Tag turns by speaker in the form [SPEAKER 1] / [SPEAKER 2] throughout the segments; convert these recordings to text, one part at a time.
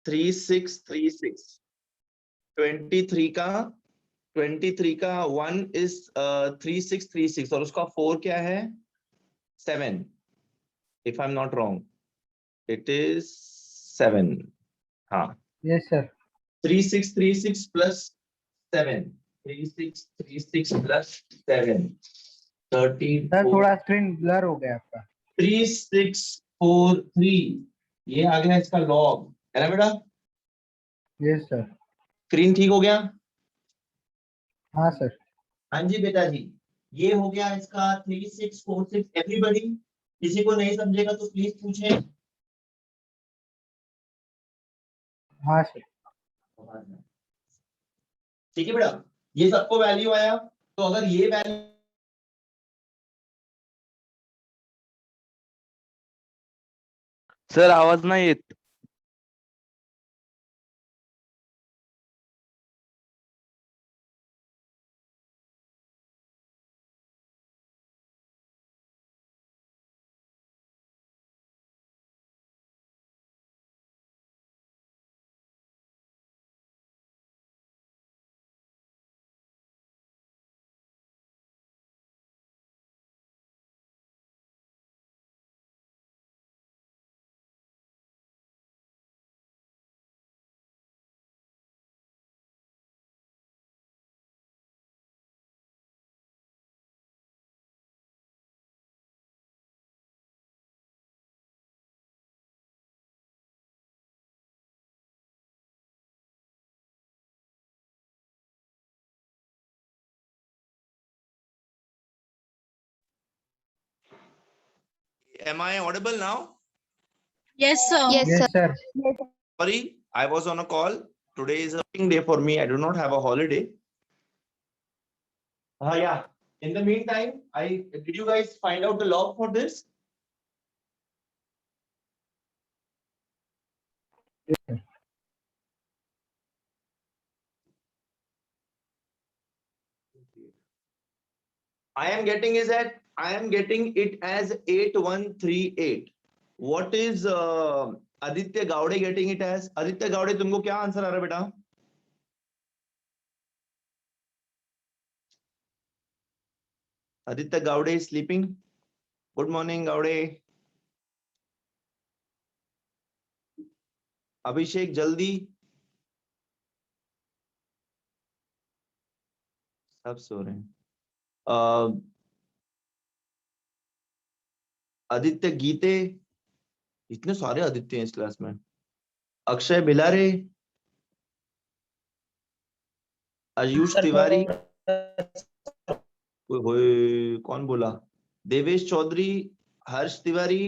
[SPEAKER 1] 3636 23 का 1 इज 3636 और उसका 4 क्या है 7 if I am not wrong it is 7 हाँ
[SPEAKER 2] yes sir
[SPEAKER 1] 3636 plus 7 3636 plus 7 34
[SPEAKER 2] sir थोड़ा स्क्रीन ब्लर हो गया आपका
[SPEAKER 1] 3643 ये आ गया इसका लॉग है ना बेटा
[SPEAKER 2] यस सर
[SPEAKER 1] स्क्रीन ठीक हो गया
[SPEAKER 2] हाँ सर
[SPEAKER 1] हाँ जी बेटा जी ये हो गया इसका 3646 एवरीबॉडी किसी को नहीं समझेगा तो प्लीज पूछें
[SPEAKER 2] हाँ सर
[SPEAKER 1] ठीक है बेटा ये सबको वैल्यू आया तो अगर ये वैल्यू
[SPEAKER 3] सर आवाज नाही येत
[SPEAKER 1] am I audible now
[SPEAKER 4] Yes, sir.
[SPEAKER 5] Yes,
[SPEAKER 2] yes
[SPEAKER 5] sir.
[SPEAKER 2] Sir
[SPEAKER 1] sorry I was on a call today is a working day for me I do not have a holiday yeah in the meantime did you guys find out the log for this I am getting it as 8138 what is Aditya Gowde getting it as Aditya Gowde तुमको क्या answer आ रहा है बेटा Aditya Gowde is sleeping good morning Gowde अभिषेक जल्दी सब सो रहे हैं आदित्य गीते इतने सारे आदित्य हैं इस क्लास में अक्षय बिलारे आयुष तिवारी ओए कौन बोला देवेश चौधरी हर्ष तिवारी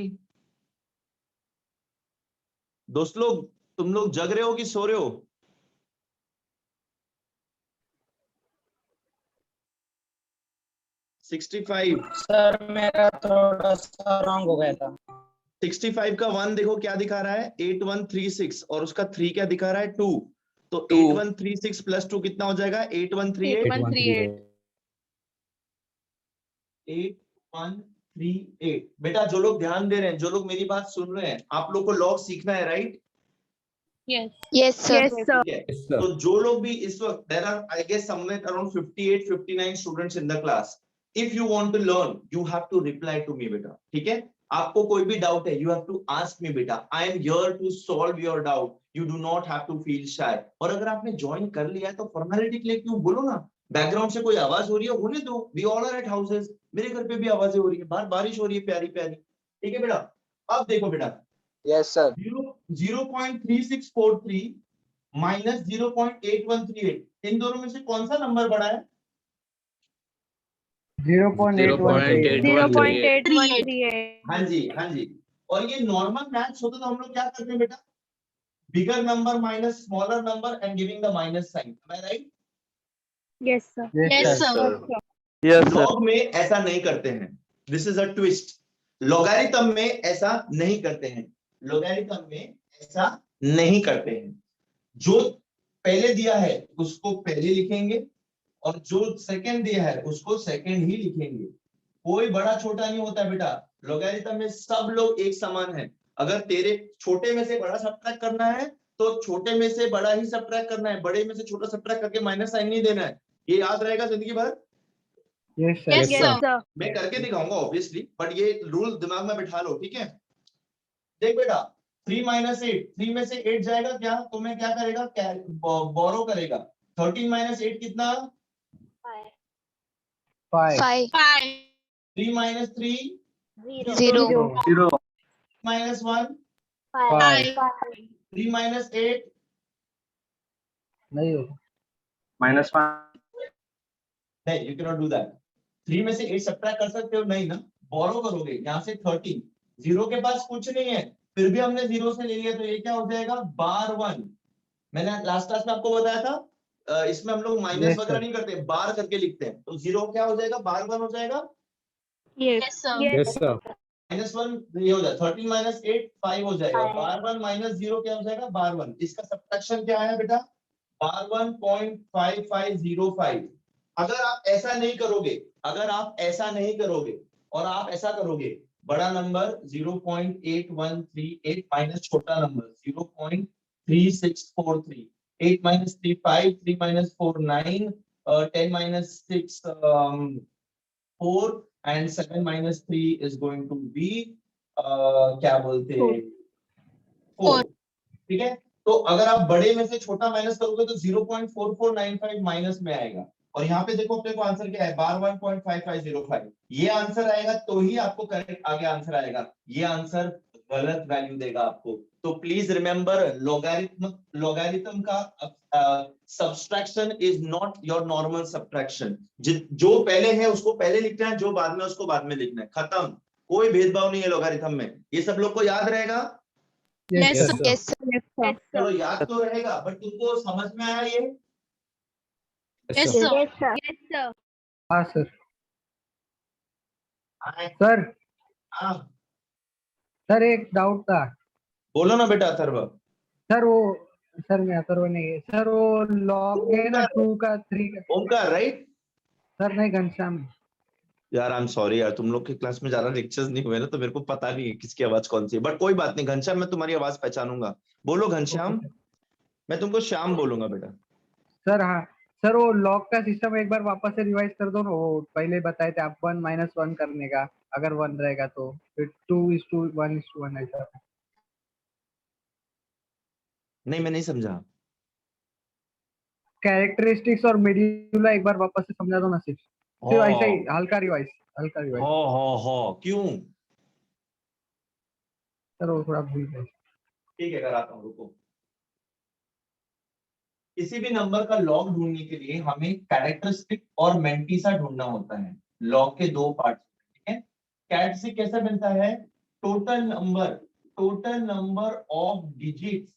[SPEAKER 1] दोस्त लोग तुम लोग जग रहे हो कि सो रहे हो 65
[SPEAKER 6] सर मेरा थोड़ा सा रॉन्ग हो गया था
[SPEAKER 1] 65 का 1 देखो क्या दिखा रहा है 8136 और उसका 3 क्या दिखा रहा है 2 तो 8136 प्लस 2 कितना हो जाएगा 8138 8138 बेटा जो लोग ध्यान दे रहे हैं जो लोग मेरी बात सुन रहे हैं आप लोग को लॉग सीखना है right
[SPEAKER 4] Yes.
[SPEAKER 5] Yes, sir.
[SPEAKER 4] Yes, sir.
[SPEAKER 1] तो जो लोग भी इस वक्त there are I guess somewhere around 58-59 students in the class if you want to learn you have to reply to me बेटा ठीक है आपको कोई भी डाउट है you have to ask me बेटा I am here to solve your doubt you do not have to feel shy और अगर आपने ज्वाइन कर लिया है तो फॉर्मेलिटी के लिए क्यों बोलो ना बैकग्राउंड से कोई आवाज हो रही है होने दो we all are at houses मेरे घर पे भी आवाजें हो रही है बाहर बारिश हो रही है प्यारी प्यारी ठीक है बेटा अब देखो बेटा
[SPEAKER 6] यस सर
[SPEAKER 1] 0.3643 माइनस 0.8138 इन दोनों में से कौन सा नंबर बड़ा है
[SPEAKER 2] 0.8138
[SPEAKER 1] हाँ जी और ये नॉर्मल मैथ्स होता तो हम लोग क्या करते हैं बेटा bigger number minus smaller number and giving the minus sign am I right
[SPEAKER 4] Yes, sir.
[SPEAKER 2] Yes,
[SPEAKER 4] Yes,
[SPEAKER 2] sir.
[SPEAKER 4] sir.
[SPEAKER 3] Yes sir
[SPEAKER 1] log में ऐसा नहीं करते हैं this is a twist logarithm में ऐसा नहीं करते हैं लॉगरिथम में ऐसा नहीं करते हैं जो पहले दिया है उसको पहले लिखेंगे और जो सेकंड दिया है उसको सेकंड ही लिखेंगे कोई बड़ा छोटा नहीं होता बेटा लॉगरिथम में सब लोग एक समान है अगर तेरे छोटे में से बड़ा सब्ट्रैक्ट करना है तो छोटे में से बड़ा ही सब्ट्रैक्ट करना है, बड़े में से छोटा सब्ट्रैक्ट करके माइनस साइन नहीं देना है। ये याद रहेगा जिंदगी भर।
[SPEAKER 2] Yes, sir.
[SPEAKER 4] Yes, sir.
[SPEAKER 1] मैं करके दिखाऊंगा ऑब्वियसली, बट ये रूल दिमाग में बिठा लो, ठीक है। देख बेटा 3 माइनस 8, 3 में से 8 जाएगा क्या, तो मैं क्या करेगा, बोरो करेगा। 13 माइनस 8 कितना,
[SPEAKER 2] 5.
[SPEAKER 4] 5.
[SPEAKER 1] 3 माइनस 3
[SPEAKER 4] 0.
[SPEAKER 1] माइनस 1,
[SPEAKER 2] 5.
[SPEAKER 1] 3 माइनस 8
[SPEAKER 2] नहीं होगा.
[SPEAKER 1] नहीं, you can not do that. 3 में से 8 सब्ट्रैक्ट कर सकते हो नहीं ना, बोरो करोगे यहाँ से 13, 0 के पास कुछ नहीं है, फिर भी हमने 0 से ले लिया, तो ये क्या हो जाएगा, बार 1। मैंने लास्ट क्लास में आपको बताया था, इसमें हम लोग माइनस
[SPEAKER 2] Yes,
[SPEAKER 1] वगैरह
[SPEAKER 2] sir.
[SPEAKER 1] नहीं करते, बार करके लिखते हैं, तो 0 क्या हो जाएगा, बार 1 हो जाएगा,
[SPEAKER 4] Yes, sir.
[SPEAKER 2] Yes, sir.
[SPEAKER 1] Minus 1 ये हो जाएगा, 13 माइनस 8 5 हो जाएगा, बार 1 माइनस 0 क्या हो जाएगा, बार 1। इसका सब्ट्रैक्शन क्या है बेटा, बार 1.5505। अगर आप ऐसा नहीं करोगे, अगर आप ऐसा नहीं करोगे और आप ऐसा करोगे, बड़ा नंबर 0.8138 माइनस छोटा number 0.3643, 8 minus 3 5, 3 minus 4 9, 10 minus 6 4 and 7 minus 3 is going to be क्या बोलते हैं 4, ठीक है। तो अगर आप बड़े में से छोटा माइनस करोगे तो 0.4495 माइनस में आएगा, और यहाँ पे देखो अपने को आंसर क्या है, बार 1.5505। ये आंसर आएगा तो ही आपको करेक्ट आगे आंसर आएगा, ये आंसर गलत वैल्यू देगा आपको। तो प्लीज रिमेंबर, लॉगरिथम का subtraction is not your normal subtraction. जो पहले है उसको पहले लिखना है, जो बाद में उसको बाद में लिखना है, खत्म, कोई भेदभाव नहीं है लॉगरिथम में। ये सब लोग को याद रहेगा,
[SPEAKER 4] Yes,
[SPEAKER 2] Yes,
[SPEAKER 4] sir.
[SPEAKER 2] sir.
[SPEAKER 1] चलो याद तो रहेगा, बट तुमको समझ में आया ये,
[SPEAKER 4] Yes, sir. Yes, sir.
[SPEAKER 2] हाँ सर.
[SPEAKER 1] आए,
[SPEAKER 2] सर
[SPEAKER 1] हाँ,
[SPEAKER 2] सर एक डाउट था.
[SPEAKER 1] बोलो ना बेटा अथर्व।
[SPEAKER 2] सर वो सर मैं अथर्व नहीं है सर, वो लॉग है ना 2 का 3 का.
[SPEAKER 1] ओमकार राइट।
[SPEAKER 2] सर नहीं, घनश्याम.
[SPEAKER 1] यार आई एम सॉरी यार, तुम लोग के क्लास में ज्यादा लेक्चर्स नहीं हुए ना, तो मेरे को पता नहीं है किसकी आवाज कौन सी है, बट कोई बात नहीं, घनश्याम मैं तुम्हारी आवाज पहचानूंगा। बोलो घनश्याम, मैं तुमको श्याम बोलूंगा बेटा।
[SPEAKER 2] सर हाँ सर, वो लॉग का सिस्टम एक बार वापस से रिवाइज कर दो ना, वो पहले बताए थे आप 1 माइनस 1 करने का, अगर 1 रहेगा तो फिर 2:1:1 ऐसा.
[SPEAKER 1] नहीं मैं नहीं समझा।
[SPEAKER 2] कैरेक्टरिस्टिक्स और मीडियुला एक बार वापस से समझा दो ना, सिर्फ ऐसा ही हल्का रिवाइज.
[SPEAKER 1] हो क्यों,
[SPEAKER 2] सर वो थोड़ा भूल गए.
[SPEAKER 1] ठीक है कराता हूँ, रुको। किसी भी नंबर का लॉग ढूंढने के लिए हमें कैरेक्टरिस्टिक और मेंटिसा ढूंढना होता है। लॉग के दो पार्ट, ठीक है। कैरेक्टरिस्टिक कैसे बनता है, total number of digits,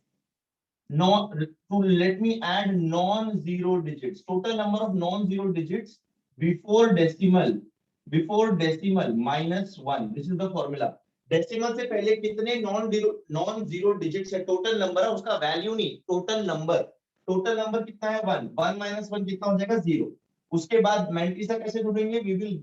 [SPEAKER 1] let me add non-zero digits, total number of non-zero digits before decimal minus 1, this is the formula। Decimal से पहले कितने नॉन जीरो डिजिट्स है, टोटल नंबर है उसका वैल्यू नहीं, टोटल नंबर कितना है 1, 1 माइनस 1 कितना हो जाएगा 0। उसके बाद मैंटिसा कैसे ढूंढेंगे, वी विल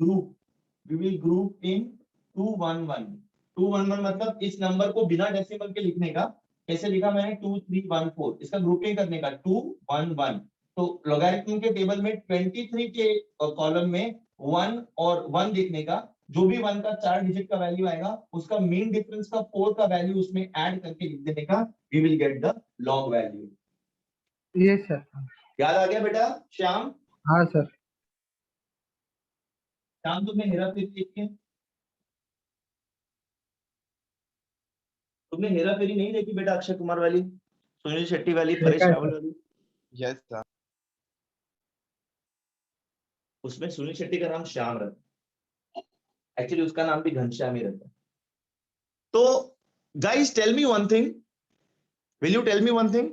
[SPEAKER 1] ग्रुप इन 211 मतलब इस नंबर को बिना डेसिमल के लिखने का, कैसे लिखा मैंने 2314, इसका ग्रुपिंग करने का 211। तो लॉगरिथम के टेबल में 23 के कॉलम में 1 और 1 लिखने का, जो भी 1 का 4 डिजिट का वैल्यू आएगा उसका मीन डिफरेंस का 4 का वैल्यू उसमें ऐड करके लिख देने का, we will get the log value.
[SPEAKER 2] ये सर
[SPEAKER 1] याद आ गया बेटा श्याम?
[SPEAKER 2] हाँ सर.
[SPEAKER 1] श्याम तुमने हेरा फेरी देखी है? तुमने हेरा फेरी नहीं देखी बेटा, अक्षय कुमार वाली, सुनील शेट्टी वाली, परेश रावल वाली?
[SPEAKER 3] Yes sir.
[SPEAKER 1] उसमें सुनील शेट्टी का नाम श्याम रहता है, एक्चुअली उसका नाम भी घनश्याम ही रहता है। तो guys tell me one thing, will you tell me one thing?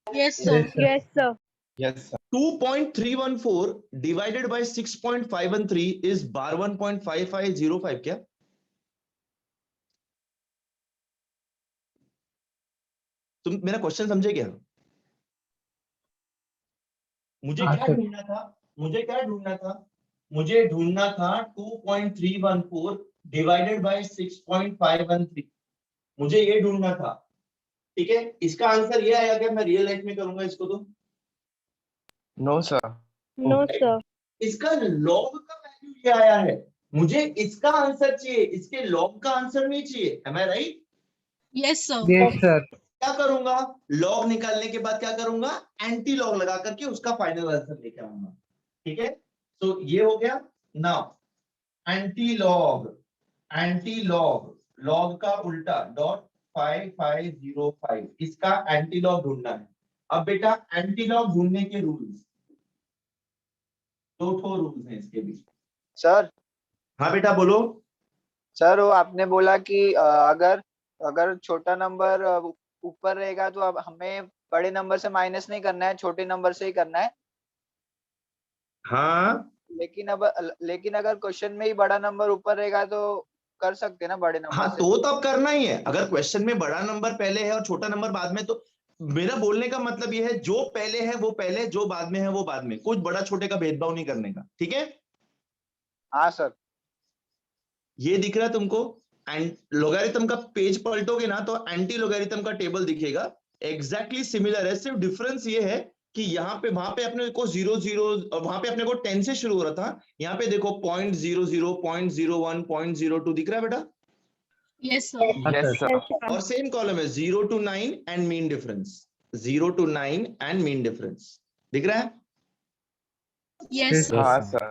[SPEAKER 4] Yes, sir.
[SPEAKER 2] Yes, sir.
[SPEAKER 3] Yes sir.
[SPEAKER 1] 2.314 divided by 6.513 is bar 1.5505 क्या? तुम मेरा क्वेश्चन समझे क्या? मुझे
[SPEAKER 2] हाँ,
[SPEAKER 1] क्या
[SPEAKER 2] सर.
[SPEAKER 1] ढूंढना था, मुझे ढूंढना था 2.314 डिवाइडेड बाय 6.513, मुझे ये ढूंढना था। ठीक है, इसका आंसर ये आया कि मैं रियल लाइफ में करूंगा इसको तो
[SPEAKER 3] No, sir.
[SPEAKER 4] No,
[SPEAKER 1] Okay.
[SPEAKER 4] sir.
[SPEAKER 1] इसका लॉग का वैल्यू ये आया है, मुझे इसका आंसर चाहिए, इसके लॉग का आंसर नहीं चाहिए। Am I right?
[SPEAKER 4] Yes, sir.
[SPEAKER 2] Yes sir.
[SPEAKER 1] क्या करूंगा, लॉग निकालने के बाद क्या करूंगा, एंटी लॉग लगा करके उसका फाइनल आंसर लेके आऊंगा। ठीक है, तो ये हो गया। नाउ एंटी लॉग, लॉग का उल्टा डॉट 5505, इसका एंटी लॉग ढूंढना है। अब बेटा एंटी लॉग ढूंढने के रूल्स, दो ठो रूल्स हैं इसके बीच।
[SPEAKER 6] सर
[SPEAKER 1] हाँ बेटा बोलो।
[SPEAKER 6] सर वो आपने बोला कि अगर अगर छोटा नंबर ऊपर रहेगा तो अब हमें बड़े नंबर से माइनस नहीं करना है, छोटे नंबर से ही करना है।
[SPEAKER 1] हाँ
[SPEAKER 6] लेकिन अगर क्वेश्चन में ही बड़ा नंबर ऊपर रहेगा तो कर सकते हैं ना बड़े नंबर
[SPEAKER 1] हाँ,
[SPEAKER 6] से।
[SPEAKER 1] तो अब करना ही है। अगर क्वेश्चन में बड़ा नंबर पहले है और छोटा नंबर बाद में, तो मेरा बोलने का मतलब ये है, जो पहले है वो पहले, जो बाद में है वो बाद में, कुछ बड़ा छोटे का भेदभाव नहीं करने का। ठीक है,
[SPEAKER 6] हाँ सर।
[SPEAKER 1] ये दिख रहा है तुमको? एंड लोगारिथम का पेज पलटोगे ना तो एंटी लोगारिथम का टेबल दिखेगा, एग्जैक्टली सिमिलर है। सिर्फ डिफरेंस ये है कि यहाँ पे, वहां पे अपने को 00, वहां पे अपने को 10 से शुरू हो रहा था, यहाँ पे देखो 0.00, 0.01, 0.02 दिख रहा है बेटा?
[SPEAKER 4] Yes, sir.
[SPEAKER 3] Yes, sir.
[SPEAKER 1] और सेम कॉलम है 0 to 9 and mean difference, 0 to 9 and mean difference दिख रहा है?
[SPEAKER 4] Yes, sir.
[SPEAKER 3] हाँ, sir.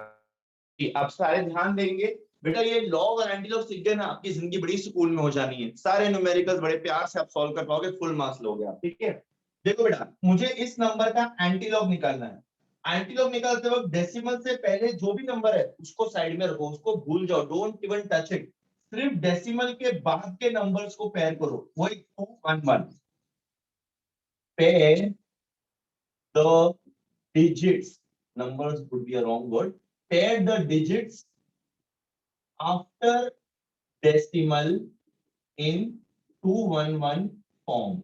[SPEAKER 1] कि आप सारे ध्यान देंगे बेटा, ये लॉग और एंटी लॉग सीख गए ना, आपकी जिंदगी बड़ी सुकून में हो जानी है। सारे न्यूमेरिकल्स बड़े प्यार से आप सॉल्व कर पाओगे, फुल मार्क्स लोगे आप। ठीक है, देखो बेटा, मुझे इस नंबर का एंटी लॉग निकालना है। एंटी लॉग निकालते वक्त डेसिमल से पहले जो भी नंबर है उसको साइड में रखो, उसको भूल जाओ, डोंट इवन टच इट। सिर्फ डेसिमल के बाद के नंबर्स को पेयर करो, वही 211। Pair the digits, numbers would be a wrong word, pair the digits after decimal in 211 form।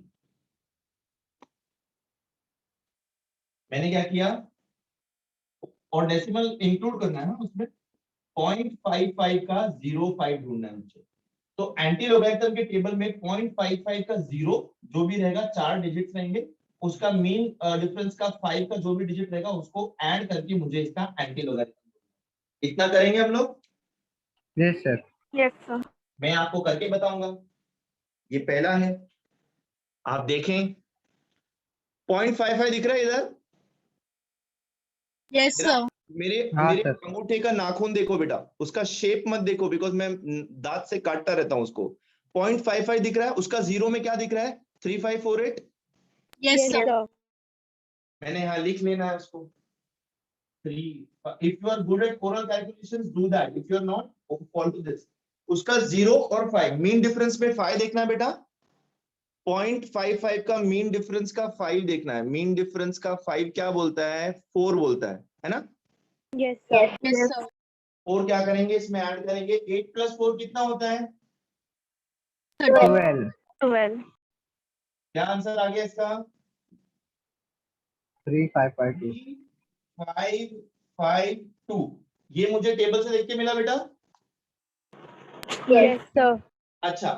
[SPEAKER 1] मैंने क्या किया, और डेसिमल इंक्लूड करना है ना उसमें, 0.55 का 05 ढूंढना है मुझे। तो एंटी लोगैरिथम के टेबल में 0.55 का 0 जो भी रहेगा, 4 डिजिट्स रहेंगे, उसका मीन डिफरेंस का 5 का जो भी डिजिट रहेगा उसको ऐड करके मुझे इसका एंटी लोगैरिथम, इतना करेंगे हम लोग।
[SPEAKER 2] Yes sir.
[SPEAKER 4] Yes, sir.
[SPEAKER 1] मैं आपको करके बताऊंगा। ये पहला है, आप देखें 0.55 दिख रहा है इधर?
[SPEAKER 4] Yes,
[SPEAKER 1] मेरा
[SPEAKER 4] sir.
[SPEAKER 1] मेरे
[SPEAKER 2] हाँ,
[SPEAKER 1] मेरे
[SPEAKER 2] सर।
[SPEAKER 1] अंगूठे का नाखून देखो बेटा, उसका शेप मत देखो, बिकॉज मैं दांत से काटता रहता हूं उसको। 0.55 दिख रहा है, उसका जीरो में क्या दिख रहा है, 3548।
[SPEAKER 4] Yes, sir.
[SPEAKER 1] मैंने यहाँ लिख लेना है उसको 3। If you are good at oral calculations do that, if you are not follow to this. उसका 0 और 5, मीन डिफरेंस में 5 देखना है बेटा। 0.55 का मीन डिफरेंस का 5 देखना है। मीन डिफरेंस का 5 क्या बोलता है, 4 बोलता है ना?
[SPEAKER 4] Yes, sir. Yes, sir.
[SPEAKER 1] और क्या करेंगे, इसमें ऐड करेंगे 8 + 4 कितना होता है?
[SPEAKER 2] 12
[SPEAKER 4] 12.
[SPEAKER 1] क्या आंसर आ गया इसका?
[SPEAKER 2] 3552।
[SPEAKER 1] 3552। ये मुझे टेबल से देख के मिला बेटा?
[SPEAKER 4] Yes, sir.
[SPEAKER 1] अच्छा,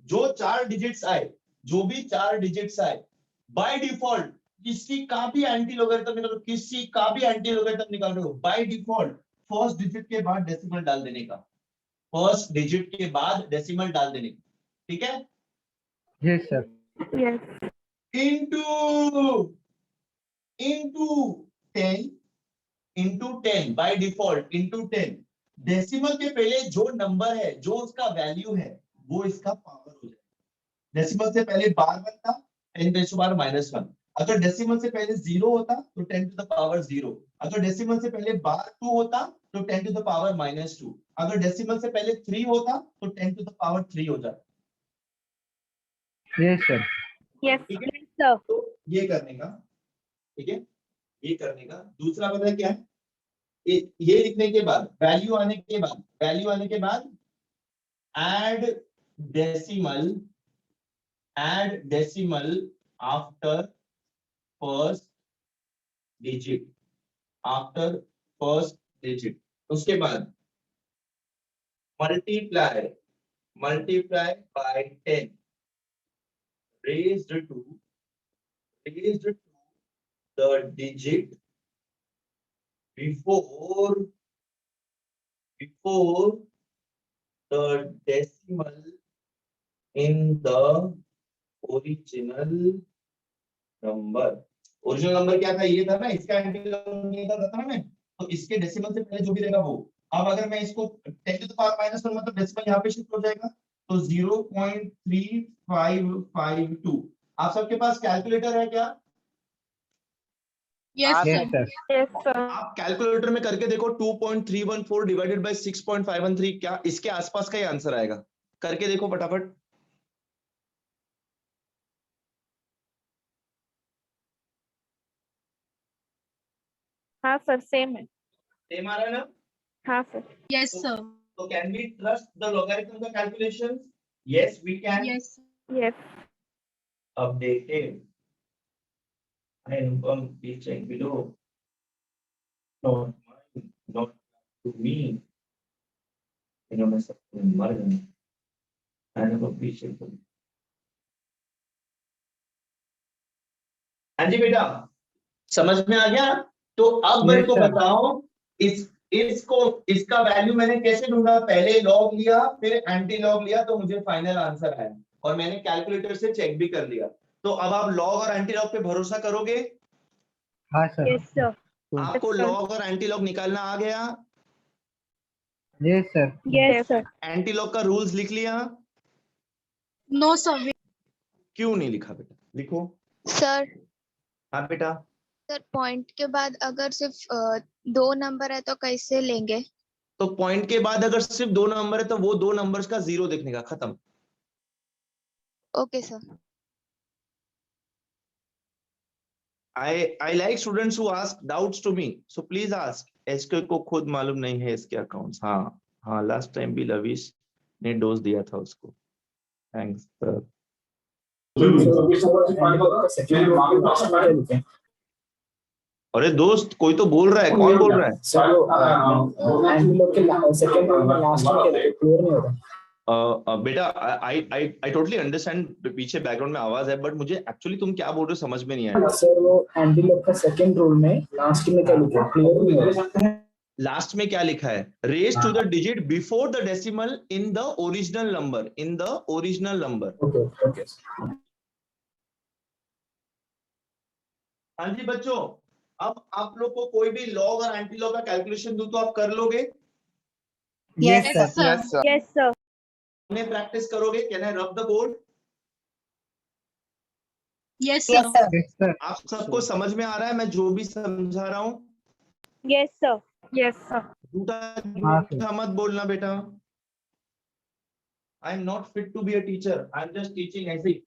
[SPEAKER 1] जो 4 डिजिट्स आए, जो भी 4 डिजिट्स आए, बाय डिफॉल्ट किसी का भी एंटी लोगरिथम निकालो, किसी का भी एंटी लोगरिथम निकाल रहे हो, बाय डिफॉल्ट फर्स्ट डिजिट के बाद डेसिमल डाल देने का, फर्स्ट डिजिट के बाद डेसिमल डाल देने का। ठीक है,
[SPEAKER 2] yes sir.
[SPEAKER 4] Yes.
[SPEAKER 1] Into 10, into 10 by default, into 10। Decimal के पहले जो नंबर है, जो उसका वैल्यू है, वो इसका पावर हो जाएगा। डेसिमल से पहले बार बनता 10⁻⁻1। अगर डेसिमल से पहले 0 होता तो 10⁻0। अगर डेसिमल से पहले बार 2 होता तो 10⁻⁻2। अगर डेसिमल से पहले 3 होता तो 10⁻3 हो जाता।
[SPEAKER 2] Yes sir.
[SPEAKER 4] Yes,
[SPEAKER 1] ठीक है,
[SPEAKER 4] sir.
[SPEAKER 1] तो ये करने का, ठीक है, ये करने का। दूसरा पता है क्या है, ये लिखने के बाद, वैल्यू आने के बाद, वैल्यू आने के बाद add decimal after first digit, after first digit। उसके बाद multiply by 10, raised to the digit before the decimal in the original number. Original number क्या था, ये था ना, इसका एंटीलॉग था ना मैं, तो इसके डेसिमल से पहले जो भी रहेगा वो। अब अगर मैं इसको 10 to the power माइनस करूंगा तो डेसिमल यहाँ पे शिफ्ट हो जाएगा, तो 0.3552। आप सबके पास कैलकुलेटर है क्या?
[SPEAKER 4] Yes,
[SPEAKER 6] हाँ,
[SPEAKER 4] sir.
[SPEAKER 2] yes sir,
[SPEAKER 5] Yes, sir.
[SPEAKER 1] आप कैलकुलेटर में करके देखो 2.314 डिवाइडेड बाय 6.513, क्या इसके आसपास का ही आंसर आएगा? करके देखो फटाफट।
[SPEAKER 5] हाँ सर, सेम है।
[SPEAKER 1] सेम आ रहा है ना?
[SPEAKER 5] हाँ सर।
[SPEAKER 4] Yes, sir.
[SPEAKER 1] तो can we trust the logarithm का calculation? Yes we can.
[SPEAKER 4] Yes.
[SPEAKER 5] Yes.
[SPEAKER 1] Updated. I inform please check below. Not mine, not to me. इन्होंने सब मर गए। मैंने को पीछे को। हाँ जी बेटा, समझ में आ गया? तो अब मेरे
[SPEAKER 2] Yes,
[SPEAKER 1] को
[SPEAKER 2] sir.
[SPEAKER 1] बताओ, इसका वैल्यू मैंने कैसे ढूंढा? पहले लॉग लिया, फिर एंटी लॉग लिया, तो मुझे फाइनल आंसर आया, और मैंने कैलकुलेटर से चेक भी कर लिया। तो अब आप लॉग और एंटी लॉग पे भरोसा करोगे?
[SPEAKER 2] हाँ सर,
[SPEAKER 5] Yes, sir.
[SPEAKER 1] आपको
[SPEAKER 5] Yes, sir.
[SPEAKER 1] लॉग और एंटी लॉग निकालना आ गया?
[SPEAKER 2] yes sir,
[SPEAKER 5] Yes, sir.
[SPEAKER 1] Anti log का रूल्स लिख लिया?
[SPEAKER 4] No, sir.
[SPEAKER 1] क्यों नहीं लिखा बेटा? लिखो।
[SPEAKER 7] सर
[SPEAKER 1] हाँ बेटा,
[SPEAKER 7] सर पॉइंट के बाद अगर सिर्फ 2 नंबर है तो कैसे लेंगे?
[SPEAKER 1] तो पॉइंट के बाद अगर सिर्फ 2 नंबर है तो वो 2 नंबर्स का जीरो देखने का, खत्म।
[SPEAKER 7] Okay sir.
[SPEAKER 1] I like students who ask doubts to me, so please ask. SK को खुद मालूम नहीं है इसके अकाउंट्स। हाँ, लास्ट टाइम भी लविश ने डोज दिया था उसको। Thanks sir. अरे दोस्त, कोई तो बोल रहा है, कौन बोल रहा है? बेटा आई टोटली अंडरस्टैंड, पीछे बैकग्राउंड में आवाज है, बट मुझे एक्चुअली तुम क्या बोल रहे हो समझ में नहीं आया।
[SPEAKER 8] सर वो एंटीलोप का सेकंड रूल में लास्ट में क्या लिखा है, क्लियर नहीं हो रहा।
[SPEAKER 1] लास्ट में क्या लिखा है? Raise to the digit before the decimal in the original number, in the original number.
[SPEAKER 8] Okay okay.
[SPEAKER 1] हाँ जी बच्चों, अब आप लोग को कोई भी लॉग और एंटी लॉग का कैलकुलेशन दूं तो आप कर लोगे?
[SPEAKER 2] yes sir,
[SPEAKER 4] sir.
[SPEAKER 6] Yes sir.
[SPEAKER 5] Yes, sir.
[SPEAKER 1] अपने प्रैक्टिस करोगे? कैन आई रब the board?
[SPEAKER 4] Yes, sir.
[SPEAKER 2] yes sir,
[SPEAKER 1] आप सबको समझ में आ रहा है मैं जो भी समझा रहा हूँ?
[SPEAKER 5] Yes, sir. Yes, sir.
[SPEAKER 1] झूठा मत बोलना बेटा। I am not fit to be a teacher, I am just teaching ऐसे ही।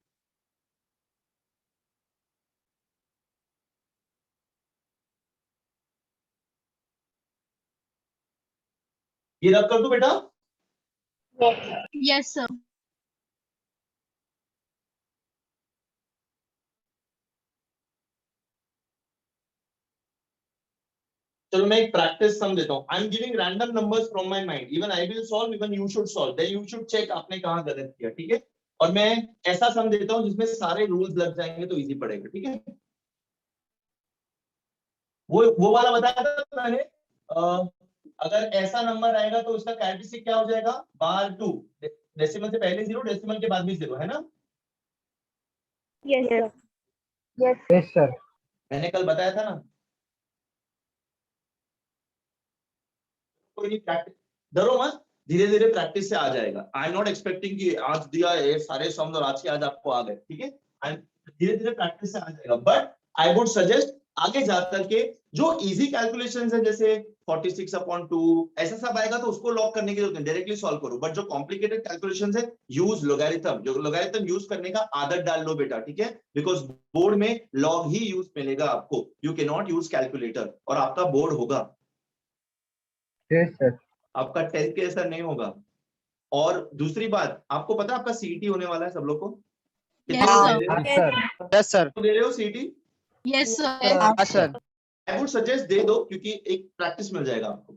[SPEAKER 1] ये रब कर दो बेटा।
[SPEAKER 4] Yes, sir.
[SPEAKER 1] चलो मैं एक प्रैक्टिस सम देता हूँ। I am giving random numbers from my mind, even I will solve, even you should solve, then you should check आपने कहाँ गलत किया, ठीक है? और मैं ऐसा सम देता हूँ जिसमें सारे रूल्स लग जाएंगे तो इजी पड़ेगा, ठीक है? वो वाला बताया था मैंने, अगर ऐसा नंबर आएगा तो उसका कैरेक्टरिस्टिक क्या हो जाएगा? बार 2, डेसिमल से पहले 0, डेसिमल के बाद भी 0, है ना?
[SPEAKER 5] Yes, sir.
[SPEAKER 2] yes sir,
[SPEAKER 1] मैंने कल बताया था ना। कोई नहीं, प्रैक्टिस डरो मत, धीरे धीरे प्रैक्टिस से आ जाएगा। आई एम नॉट एक्सपेक्टिंग कि आज दिया ये सारे सम और आज के आज आपको आ गए, ठीक है? धीरे धीरे प्रैक्टिस से आ जाएगा, बट आई वुड सजेस्ट आगे जाकर के जो इजी कैलकुलेशंस है जैसे 46/2 ऐसा सब आएगा तो उसको लॉक करने की जरूरत नहीं, डायरेक्टली सॉल्व करो। बट जो कॉम्प्लिकेटेड कैलकुलेशंस है, यूज लोगैरिथम, जो लोगैरिथम यूज करने का आदत डाल लो बेटा, ठीक है? बिकॉज बोर्ड में लॉग ही यूज मिलेगा आपको, you can not use calculator, और आपका बोर्ड होगा,
[SPEAKER 2] yes sir,
[SPEAKER 1] आपका 10th के जैसा नहीं होगा। और दूसरी बात, आपको पता है आपका सीईटी होने वाला है सब लोग को?
[SPEAKER 4] Yes, sir.
[SPEAKER 2] हाँ सर,
[SPEAKER 6] यस सर।
[SPEAKER 1] दे रहे हो सीईटी?
[SPEAKER 4] Yes, sir.
[SPEAKER 6] हाँ सर।
[SPEAKER 1] आई वुड सजेस्ट दे दो, क्योंकि एक प्रैक्टिस मिल जाएगा आपको।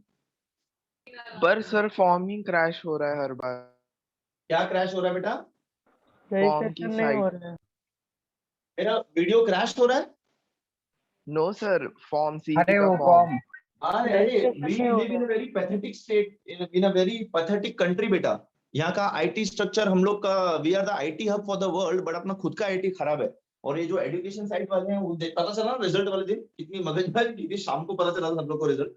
[SPEAKER 3] पर सर फॉर्म ही क्रैश हो रहा है हर बार।
[SPEAKER 1] क्या क्रैश हो रहा है बेटा?
[SPEAKER 3] फॉर्म की साइट
[SPEAKER 1] मेरा वीडियो क्रैश हो रहा है?
[SPEAKER 3] No sir, form C
[SPEAKER 2] अरे
[SPEAKER 3] का
[SPEAKER 2] वो
[SPEAKER 3] form.
[SPEAKER 2] फॉर्म
[SPEAKER 1] अरे we live in a very pathetic state, in a very pathetic country बेटा. यहाँ का आईटी स्ट्रक्चर हम लोग का, we are the IT hub for the world, but अपना खुद का आईटी खराब है. और ये जो एजुकेशन साइट वाले हैं वो पता चला रिजल्ट वाले दिन कितनी मगजमारी की थी, शाम को पता चला सब लोग को result.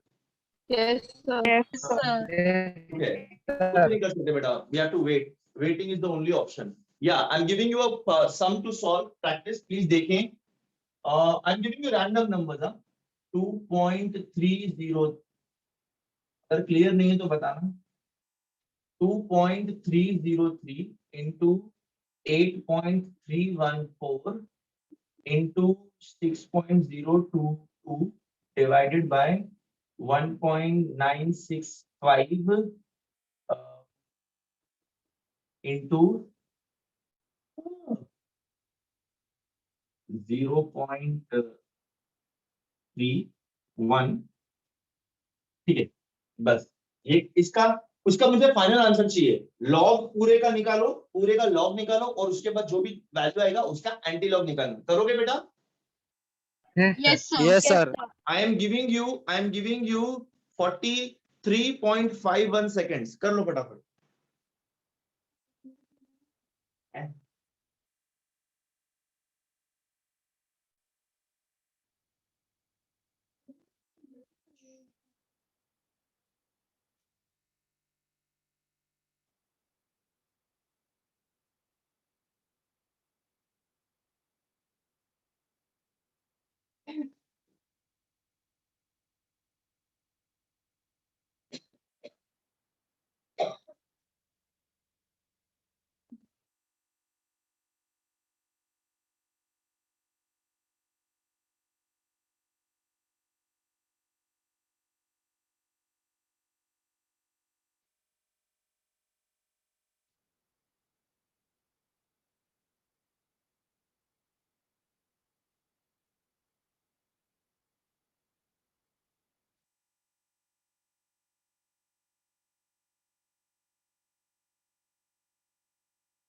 [SPEAKER 5] Yes, sir.
[SPEAKER 4] Yes, sir.
[SPEAKER 1] कुछ नहीं कर सकते बेटा, we have to wait. Waiting is the only option. या I am giving you a sum to solve practice, please देखें. I am giving you random numbers. 2.30, अगर क्लियर नहीं है तो बताना. 2.303 into 8.314 into 6.022 divided by 1.965 into 0.31. ठीक है, बस ये इसका उसका मुझे फाइनल आंसर चाहिए. लॉग पूरे का निकालो, पूरे का लॉग निकालो और उसके बाद जो भी वैल्यू आएगा उसका एंटी लॉग निकालना. करोगे बेटा?
[SPEAKER 4] Yes, sir.
[SPEAKER 9] Yes, sir.
[SPEAKER 1] I am giving you 43.51 seconds. कर लो फटाफट.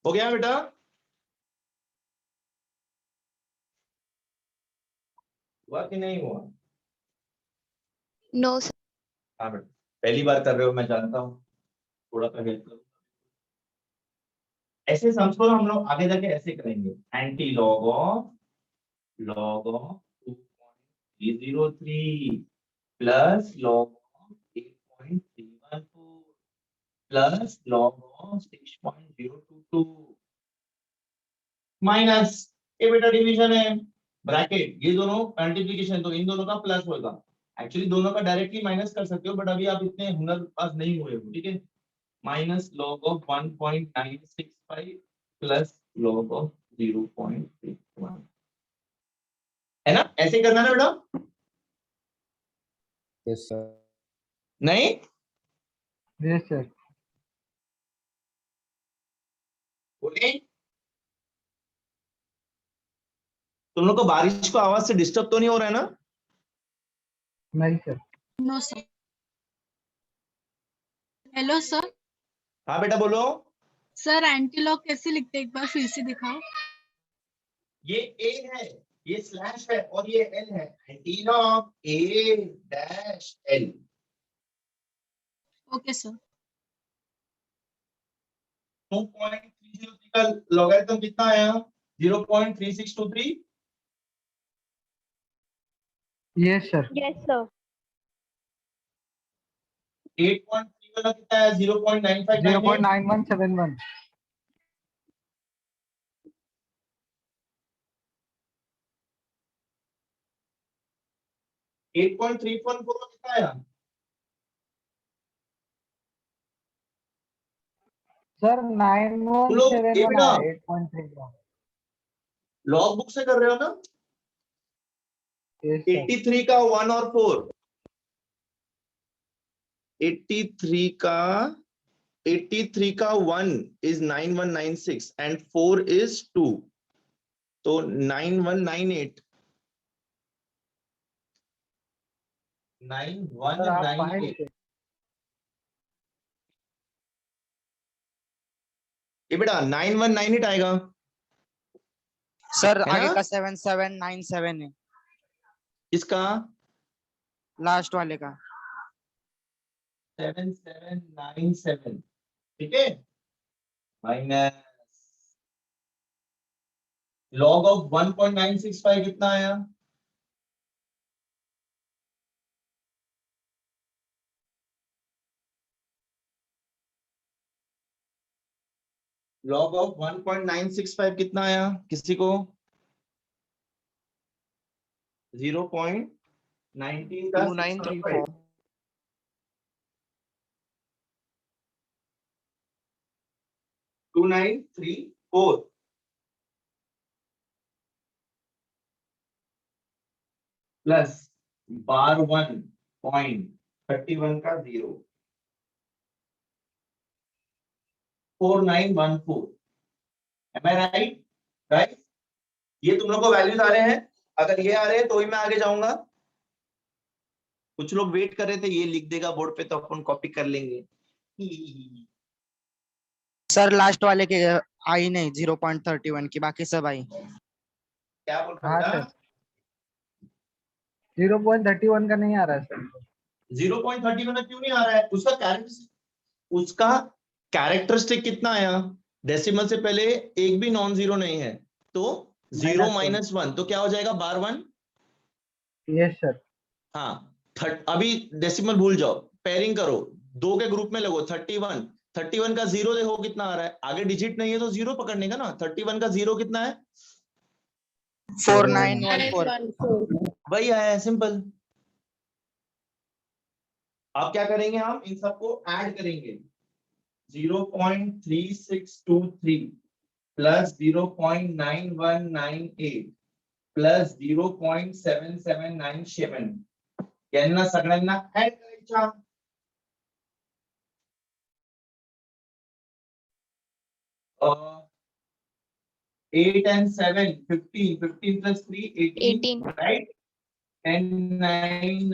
[SPEAKER 1] हो गया बेटा? हुआ कि नहीं हुआ?
[SPEAKER 7] No sir.
[SPEAKER 1] हाँ बेटा, पहली बार कर रहे हो, मैं जानता हूँ, थोड़ा सा हेल्प करो. ऐसे सम्स को हम लोग आगे जाके ऐसे करेंगे. Anti log of 2.303 plus log of 8.314 plus log of 6.022 minus, ये बेटा डिवीजन है, ब्रैकेट, ये दोनों मल्टीप्लिकेशन, तो इन दोनों का प्लस होगा. एक्चुअली दोनों का डायरेक्टली माइनस कर सकते हो, बट अभी आप इतने हुनर पास नहीं हुए हो. ठीक है, minus log of 1.965 plus log of 0.61, है ना? ऐसे करना ना बेटा?
[SPEAKER 9] Yes, sir.
[SPEAKER 1] नहीं?
[SPEAKER 2] Yes sir.
[SPEAKER 1] बोले तुम लोग को बारिश को आवाज से डिस्टर्ब तो नहीं हो रहा है ना?
[SPEAKER 2] नहीं sir.
[SPEAKER 4] No, sir. Hello, sir.
[SPEAKER 1] हाँ बेटा बोलो.
[SPEAKER 4] सर एंटी लॉग कैसे लिखते हैं, एक बार फिर से दिखाओ.
[SPEAKER 1] ये ए है, ये स्लैश है और ये एल है. एंटी लॉग ए डैश एल.
[SPEAKER 4] Okay sir.
[SPEAKER 1] 2.303 का लॉगरिथम कितना आया? 0.3623.
[SPEAKER 2] Yes sir.
[SPEAKER 5] Yes, sir.
[SPEAKER 1] 8.3 वाला कितना है? 0.9598.
[SPEAKER 2] 0.9171.
[SPEAKER 1] 8.314 का कितना आया?
[SPEAKER 2] सर
[SPEAKER 1] लोग
[SPEAKER 2] 9171
[SPEAKER 1] ये बेटा
[SPEAKER 2] 8.3 का.
[SPEAKER 1] लॉग बुक से कर रहे हो ना?
[SPEAKER 2] Yes sir.
[SPEAKER 1] 83 का 1 और 4. 83 का 1 is 9196 and 4 is 2, तो 9198.
[SPEAKER 2] सर आप
[SPEAKER 1] 9198. ये बेटा 9198 आएगा.
[SPEAKER 9] सर
[SPEAKER 1] है
[SPEAKER 9] आगे
[SPEAKER 1] ना?
[SPEAKER 9] का 7797 है,
[SPEAKER 1] इसका
[SPEAKER 9] लास्ट वाले का।
[SPEAKER 1] 7797, ठीक है, माइनस लॉग ऑफ 1.965 कितना आया? लॉग ऑफ 1.965 कितना आया किसी को? 0.19 का
[SPEAKER 3] 2934
[SPEAKER 1] 2934 प्लस बार 1.31 का 0 4914। Am I right? Right? ये तुम लोग को वैल्यूज आ रहे हैं? अगर ये आ रहे हैं तो ही मैं आगे जाऊंगा। कुछ लोग वेट कर रहे थे, ये लिख देगा बोर्ड पे तो अपन कॉपी कर लेंगे।
[SPEAKER 9] सर लास्ट वाले के आई नहीं 0.31 की, बाकी सब आई।
[SPEAKER 1] क्या बोल
[SPEAKER 2] हाँ
[SPEAKER 1] रहा
[SPEAKER 2] सर, 0.31 का नहीं आ रहा है सर।
[SPEAKER 1] 0.31 क्यों नहीं आ रहा है? उसका कैरेक्टरिस्टिक कितना आया? डेसिमल से पहले एक भी नॉन जीरो नहीं है, तो 0 -1 तो क्या हो जाएगा? बार 1।
[SPEAKER 2] Yes sir.
[SPEAKER 1] हाँ, अभी डेसिमल भूल जाओ, पेयरिंग करो, 2 के ग्रुप में लगो। 31 का 0 देखो कितना आ रहा है। आगे डिजिट नहीं है तो 0 पकड़ने का ना। 31 का 0 कितना है?
[SPEAKER 9] 4914।
[SPEAKER 1] वही आया है, सिंपल। अब क्या करेंगे? हम इन सबको ऐड करेंगे। 0.3623 प्लस 0.9198 प्लस 0.7797 यांना सगळ्यांना ऍड करायच्या। 8 and 7 15 plus 3 18 right? 10 9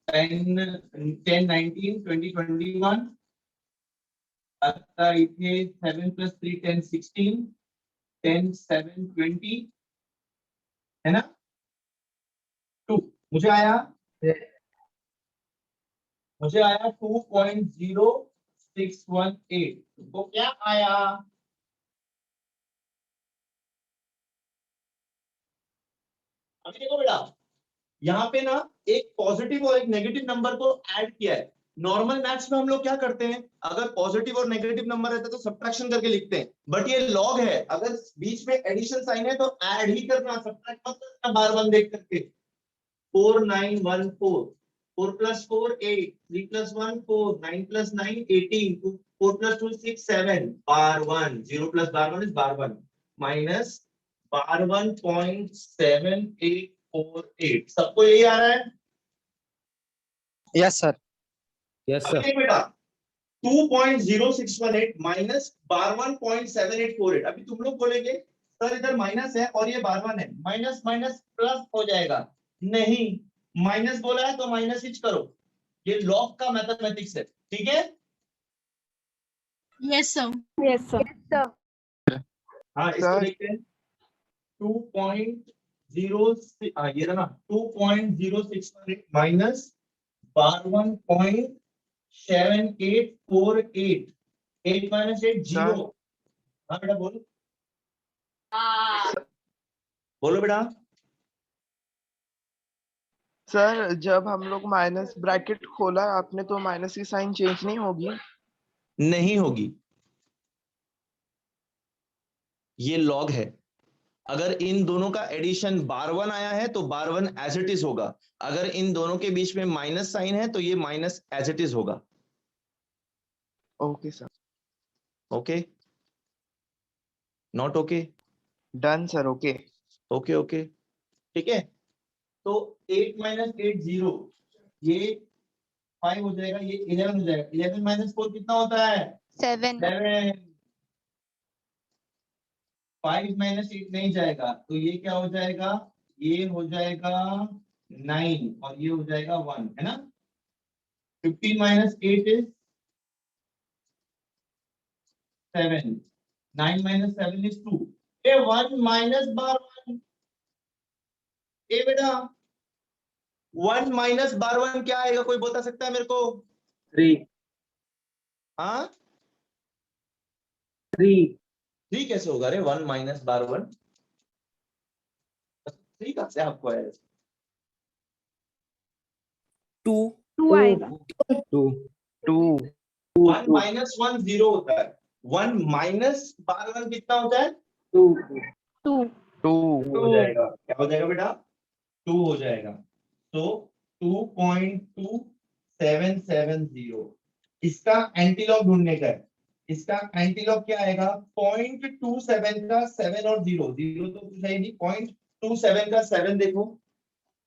[SPEAKER 1] 10 19 20 21 आता इथे 7 plus 3 10 16 10 7 20 है ना? 2 मुझे आया 2.0618। तो क्या आया? अभी देखो बेटा, यहाँ पे ना एक पॉजिटिव और एक नेगेटिव नंबर को ऐड किया है। नॉर्मल मैथ्स में हम लोग क्या करते हैं? अगर पॉजिटिव और नेगेटिव नंबर रहता है तो सब्ट्रैक्शन करके लिखते हैं, बट ये लॉग है, अगर बीच में एडिशन साइन है तो ऐड ही करना, सब्ट्रैक्ट मत करना बार बार देख करके। 4914 4 plus 4 8 3 plus 1 4 9 plus 9 18 4 plus 2 6 7 bar 1 0 plus bar 1 is bar 1 minus bar 1.7848। सबको यही आ रहा है?
[SPEAKER 9] Yes sir.
[SPEAKER 8] यस
[SPEAKER 1] अभी देख बेटा, 2.0618 माइनस बार 1.7848। अभी तुम लोग बोलेंगे सर इधर माइनस है और ये बार 1 है, माइनस माइनस प्लस हो जाएगा। नहीं, माइनस बोला है तो माइनस ही करो, ये लॉग का मैथमेटिक्स है, ठीक है?
[SPEAKER 4] Yes sir.
[SPEAKER 5] Yes, sir.
[SPEAKER 1] हाँ, इसको देखते हैं। 2.06 ये रहा ना, 2.0618 माइनस बार 1.7848 8 माइनस 8 0। हाँ बेटा बोलो, बोलो बेटा।
[SPEAKER 3] सर जब हम लोग माइनस ब्रैकेट खोला आपने तो माइनस की साइन चेंज नहीं होगी?
[SPEAKER 1] नहीं होगी, ये लॉग है। अगर इन दोनों का एडिशन बार 1 आया है तो बार 1 एज इट इज होगा। अगर इन दोनों के बीच में माइनस साइन है तो ये माइनस एज इट इज होगा।
[SPEAKER 3] Okay sir.
[SPEAKER 1] Okay, not okay?
[SPEAKER 3] Done sir. Okay
[SPEAKER 1] okay okay, ठीक है। तो 8 माइनस 8 0, ये 5 हो जाएगा, ये 11 हो जाएगा। 11 माइनस 4 कितना होता है?
[SPEAKER 7] 7
[SPEAKER 1] 7। 5 माइनस 8 नहीं जाएगा, तो ये क्या हो जाएगा? ये हो जाएगा 9 और ये हो जाएगा 1, है ना? 15 minus 8 is 7, 9 minus 7 is 2, A 1 minus bar 1, ए बेटा 1 माइनस बार 1 क्या आएगा, कोई बता सकता है मेरे को?
[SPEAKER 8] 3
[SPEAKER 1] हाँ
[SPEAKER 8] 3
[SPEAKER 1] 3 कैसे होगा रे? 1 माइनस बार 1 3 कहाँ से आपको आया?
[SPEAKER 5] 2 आएगा
[SPEAKER 1] 1 माइनस 1 0 होता है, 1 माइनस बार 1 कितना होता है?
[SPEAKER 8] 2
[SPEAKER 5] 2
[SPEAKER 1] हो जाएगा, क्या हो जाएगा बेटा? 2 हो जाएगा। तो 2.2770 इसका एंटीलॉग ढूंढने का है। इसका एंटीलॉग क्या आएगा? 0.27 का 7 और 0 0 तो कुछ है नहीं, 0.27 का 7 देखो,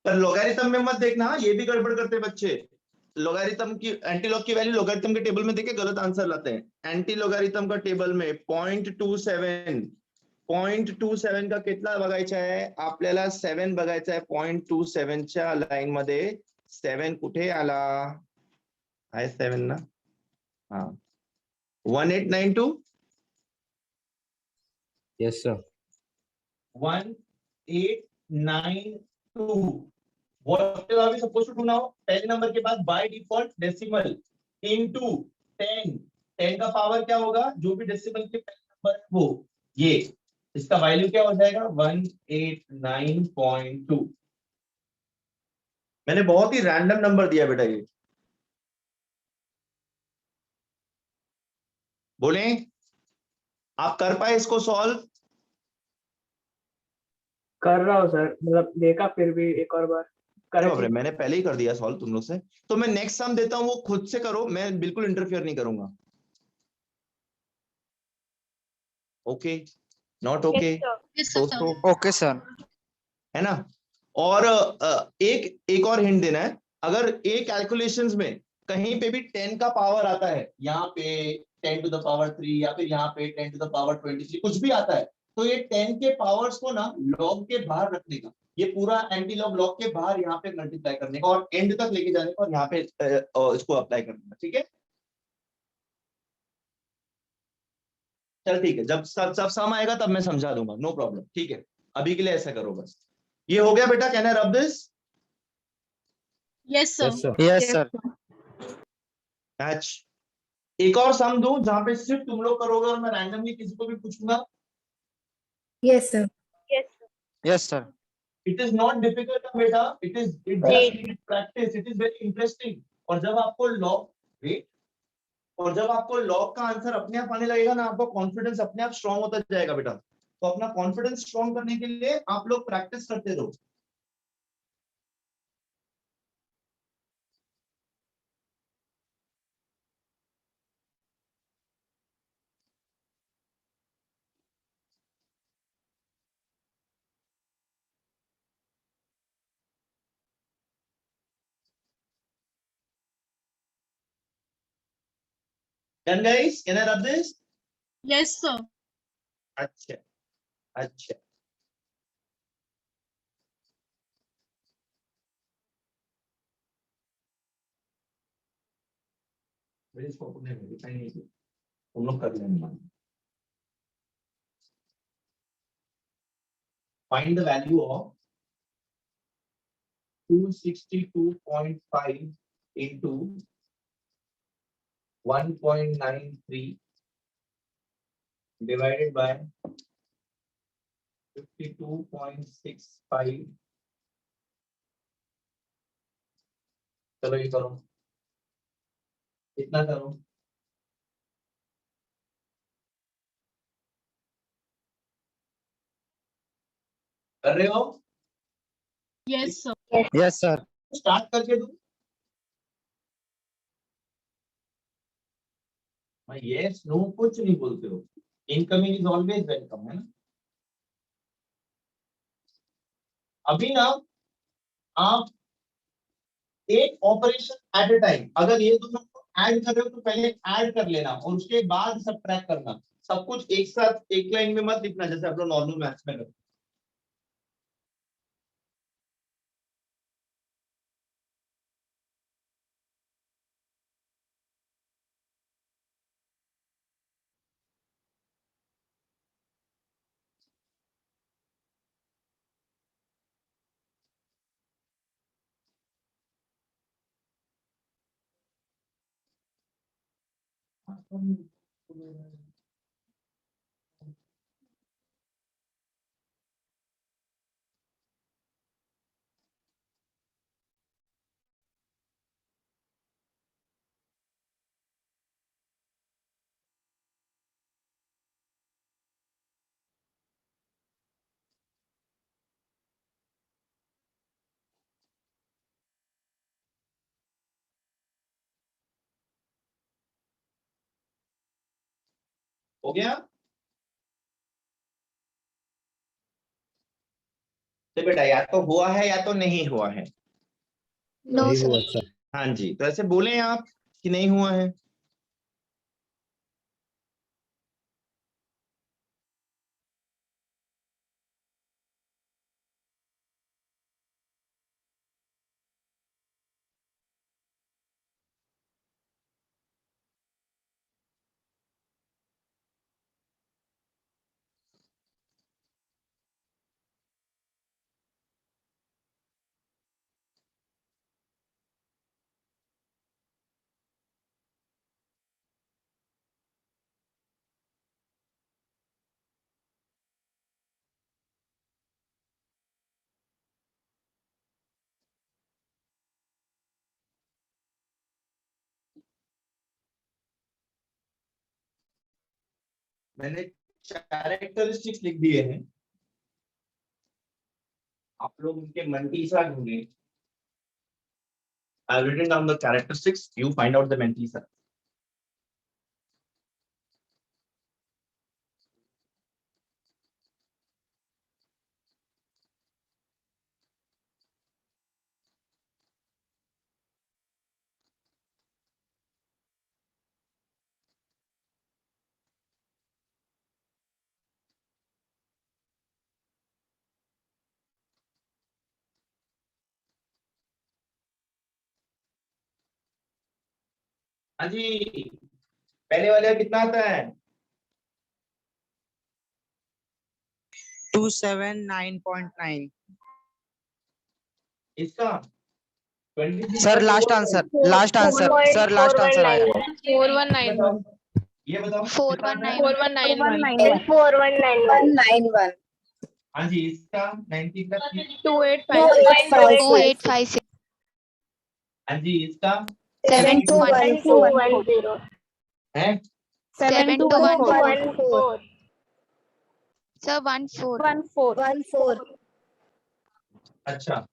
[SPEAKER 1] पर लोगारिथम में मत देखना, ये भी गड़बड़ करते बच्चे। लोगारिथम की एंटीलॉग की वैल्यू लोगारिथम के टेबल में देखे गलत आंसर लाते हैं। एंटी लोगारिथम का टेबल में 0.27 का कितना बघायचा आहे आपल्याला? 7 बघायचा आहे। 0.27 च्या लाईन मध्ये 7 कुठे आला आहे? 7 ना, हा 1892
[SPEAKER 8] yes sir
[SPEAKER 1] 1892 what are we supposed to do now? पहले नंबर के बाद बाय डिफॉल्ट डेसिमल इनटू 10 10 का पावर क्या होगा? जो भी डेसिमल के पहले नंबर है वो, ये इसका वैल्यू क्या हो जाएगा? 189.2। मैंने बहुत ही रैंडम नंबर दिया बेटा, ये बोले आप कर पाए इसको सॉल्व?
[SPEAKER 8] कर रहा हूँ सर, मतलब देखा फिर भी एक और बार
[SPEAKER 1] अरे बाप रे, मैंने पहले ही कर दिया सॉल्व तुम लोग से। तो मैं नेक्स्ट सम देता हूं, वो खुद से करो, मैं बिल्कुल इंटरफेयर नहीं करूंगा। Okay not okay
[SPEAKER 4] Yes, sir.
[SPEAKER 1] दोस्तों,
[SPEAKER 9] ओके सर।
[SPEAKER 1] है ना? और एक और हिंट देना है, अगर ए कैलकुलेशंस में कहीं पे भी 10 का पावर आता है, यहाँ पे 10 टू द पावर 3 या फिर यहाँ पे 10 टू द पावर 23 कुछ भी आता है, तो ये 10 के पावर्स को ना लॉग के बाहर रखने का, ये पूरा एंटी लॉग के बाहर यहाँ पे मल्टीप्लाई करने का और एंड तक लेके जाने का और यहाँ पे इसको अप्लाई करने का। ठीक है, चल ठीक है, जब सब सम आएगा तब मैं समझा दूंगा, नो प्रॉब्लम। ठीक है, अभी के लिए ऐसा करो बस। ये हो गया बेटा, can I rub this?
[SPEAKER 4] Yes, sir.
[SPEAKER 9] Yes sir.
[SPEAKER 1] Match. एक और सम दूं जहां पे सिर्फ तुम लोग करोगे और मैं रैंडमली किसी को भी पूछूंगा।
[SPEAKER 5] Yes, sir.
[SPEAKER 9] Yes sir.
[SPEAKER 1] It is not difficult बेटा, it just need practice, it is very interesting. और जब आपको लॉग वेट और जब आपको लॉग का आंसर अपने आप आने लगेगा ना, आपको कॉन्फिडेंस अपने आप स्ट्रांग होता जाएगा बेटा। तो अपना कॉन्फिडेंस स्ट्रांग करने के लिए आप लोग प्रैक्टिस करते रहो। Done guys, can I rub this?
[SPEAKER 4] Yes, sir.
[SPEAKER 1] अच्छा अच्छा, मेरे इसको अपने में दिखाई नहीं दी, तुम लोग कर लेना। Find the value of 262.5 into 1.93 divided by 52.65। चलो ये करो, कितना करो? कर रहे हो?
[SPEAKER 4] Yes, sir.
[SPEAKER 9] Yes sir.
[SPEAKER 1] Start करके दो। यस नो कुछ नहीं बोलते हो, इनकमिंग इज ऑलवेज वेलकम, है ना? अभी ना आप एक ऑपरेशन एट ए टाइम, अगर ये दोनों को ऐड कर रहे हो तो पहले ऐड कर लेना और उसके बाद सब ट्रैक करना। सब कुछ एक साथ एक लाइन में मत लिखना जैसे आप लोग नॉर्मल मैथ्स में करते। हो गया? तो बेटा या तो हुआ है या तो नहीं हुआ है।
[SPEAKER 7] No sir.
[SPEAKER 1] हाँ जी, तो ऐसे बोले आप कि नहीं हुआ है। मैंने कैरेक्टरिस्टिक्स लिख दिए हैं, आप लोग उनके मंटीसा ढूंढें। I've written down the characteristics, you find out the Mantisa. हाँ जी, पहले वाले का कितना आता है?
[SPEAKER 9] 279.9।
[SPEAKER 1] इसका 23
[SPEAKER 9] sir last answer sir last answer आया।
[SPEAKER 5] 4191
[SPEAKER 1] ये बताओ
[SPEAKER 7] 4191
[SPEAKER 5] 4191
[SPEAKER 1] हाँ जी, इसका 19 का
[SPEAKER 7] 2856
[SPEAKER 1] हाँ जी, इसका
[SPEAKER 7] 7210
[SPEAKER 1] है
[SPEAKER 7] 7214 सर 14
[SPEAKER 1] अच्छा।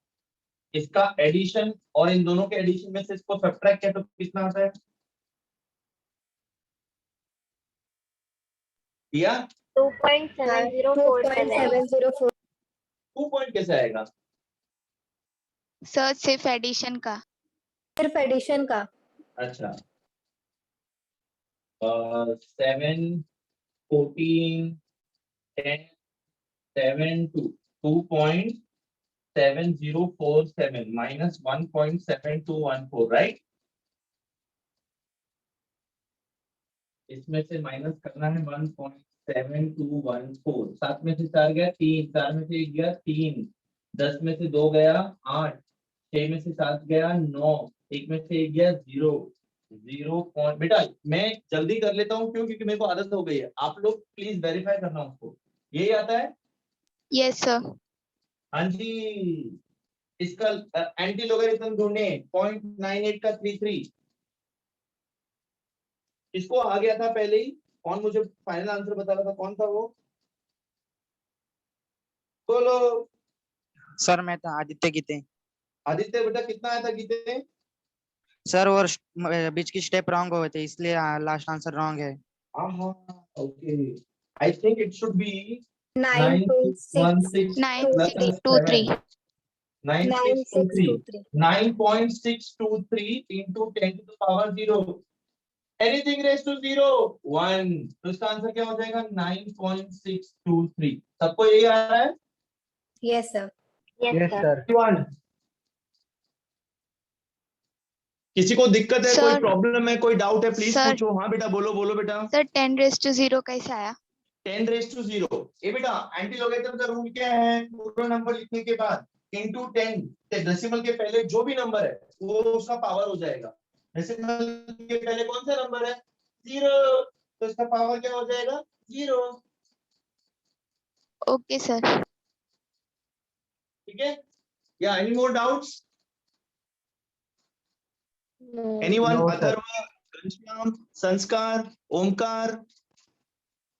[SPEAKER 1] इसका एडिशन और इन दोनों के एडिशन में से इसको सब्ट्रैक्ट किया तो कितना आता है? दिया
[SPEAKER 5] 2.7047
[SPEAKER 1] 2 पॉइंट कैसे आएगा?
[SPEAKER 7] सर सिर्फ एडिशन का।
[SPEAKER 5] सिर्फ एडिशन का।
[SPEAKER 1] अच्छा 7 14 10 7 2.7047 minus 1.7214 राइट। इसमें से माइनस करना है 1.7214। 7 में से 4 गया 3, 4 में से 1 गया 3, 10 में से 2 गया 8, 6 में से 7 गया 9, 1 में से 1 गया 0 0 बेटा मैं जल्दी कर लेता हूँ क्यों? क्योंकि मेरे को आदत हो गई है। आप लोग प्लीज वेरीफाई करना उसको। यही आता है?
[SPEAKER 7] Yes sir.
[SPEAKER 1] हाँ जी, इसका एंटी लोगरिथम ढूंढे 0.98 का 33। इसको आ गया था पहले ही। कौन मुझे फाइनल आंसर बता रहा था? कौन था वो? बोलो।
[SPEAKER 9] सर मैं था आदित्य गीते।
[SPEAKER 1] आदित्य बेटा कितना आया था गीते?
[SPEAKER 9] सर वो बीच की स्टेप रॉन्ग हुए थे इसलिए लास्ट आंसर रॉन्ग है।
[SPEAKER 1] Okay I think it should be
[SPEAKER 5] 9.623
[SPEAKER 1] 9.623 into 10 to the power 0 anything raised to 0 1 तो इसका आंसर क्या हो जाएगा? 9.623। सबको यही आ रहा है?
[SPEAKER 5] Yes sir.
[SPEAKER 2] Yes sir.
[SPEAKER 1] किसी को दिक्कत है?
[SPEAKER 7] Sir,
[SPEAKER 1] कोई प्रॉब्लम है? कोई डाउट है? प्लीज
[SPEAKER 7] sir,
[SPEAKER 1] पूछो। हाँ बेटा बोलो बोलो बेटा।
[SPEAKER 7] सर 10⁻0 कैसे आया?
[SPEAKER 1] 10⁻0 ये बेटा एंटी लोगरिथम का रूल क्या है? पूरा नंबर लिखने के बाद इंटू 10 डेसिमल के पहले जो भी नंबर है वो उसका पावर हो जाएगा। डेसिमल के पहले कौन सा नंबर है? 0, तो इसका पावर क्या हो जाएगा 0।
[SPEAKER 7] Okay sir.
[SPEAKER 1] ठीक है, या any more doubts?
[SPEAKER 5] No.
[SPEAKER 1] Anyone?
[SPEAKER 2] No, sir.
[SPEAKER 1] Atharva, Ghanshyam, Sanskar, Omkar,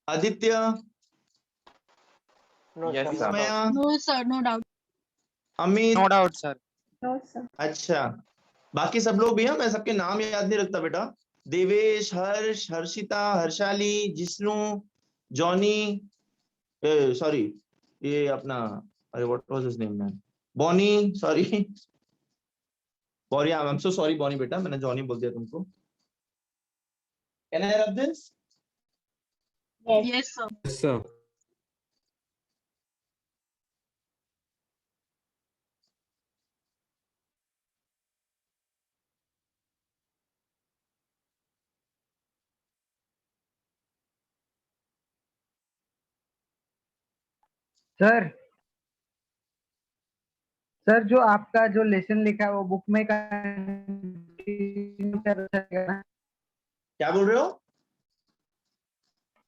[SPEAKER 1] Aditya, Vismaya,
[SPEAKER 4] no sir, no doubt.
[SPEAKER 1] Amit,
[SPEAKER 9] no doubt sir.
[SPEAKER 5] No, sir.
[SPEAKER 1] अच्छा बाकी सब लोग भी हैं, मैं सबके नाम याद नहीं रखता बेटा। देवेश, हर्ष, हर्षिता, हर्षाली, जिष्णु, जॉनी, सॉरी ये अपना, अरे what was his name man, Bonny, sorry Bonny, I am so sorry Bonny बेटा, मैंने जॉनी बोल दिया तुमको। Can I rub this?
[SPEAKER 4] Yes sir.
[SPEAKER 8] sir.
[SPEAKER 2] Sir sir जो आपका जो लेसन लिखा है वो बुक में कंटिन्यू कर सकेगा ना?
[SPEAKER 1] क्या बोल रहे हो?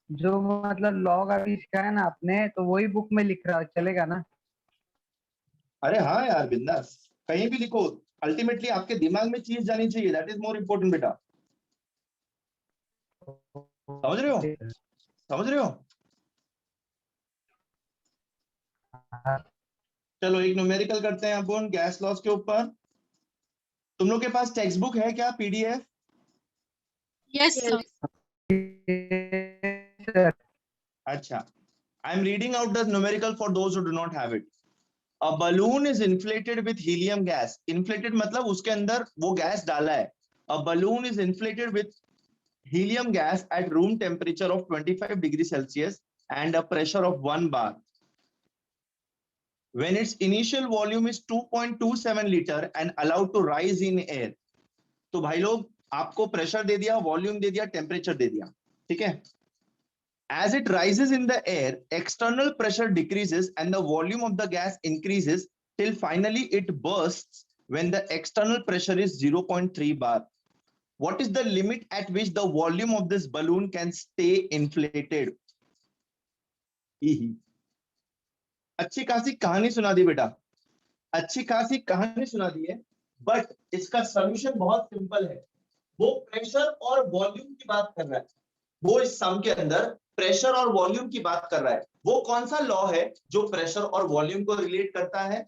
[SPEAKER 2] जो मतलब लॉग अभी लिखा है ना आपने, तो वही बुक में लिख रहा है, चलेगा ना?
[SPEAKER 1] अरे हाँ यार बिंदास, कहीं भी लिखो, अल्टीमेटली आपके दिमाग में चीज जानी चाहिए, दैट इज मोर इम्पोर्टेंट बेटा। समझ रहे हो? समझ रहे हो? चलो एक न्यूमेरिकल करते हैं अपन गैस लॉस के ऊपर। तुम लोग के पास टेक्स्ट बुक है क्या, पीडीएफ?
[SPEAKER 4] Yes sir.
[SPEAKER 2] सर
[SPEAKER 1] अच्छा, I am reading out the numerical for those who do not have it. A balloon is inflated with helium gas. Inflated मतलब उसके अंदर वो गैस डाला है। A balloon is inflated with helium gas at room temperature of 25 degrees Celsius and a pressure of 1 bar. When its initial volume is 2.27 liter and allowed to rise in air. तो भाई लोग आपको pressure दे दिया, volume दे दिया, temperature दे दिया, ठीक है? As it rises in the air, external pressure decreases and the volume of the gas increases till finally it bursts when the external pressure is 0.3 bar. What is the limit at which the volume of this balloon can stay inflated? अच्छी खासी कहानी सुना दी बेटा, अच्छी खासी कहानी सुना दी है, बट इसका सॉल्यूशन बहुत सिंपल है। वो प्रेशर और वॉल्यूम की बात कर रहा है, वो इस सम के अंदर प्रेशर और वॉल्यूम की बात कर रहा है। वो कौन सा लॉ है जो प्रेशर और वॉल्यूम को रिलेट करता है?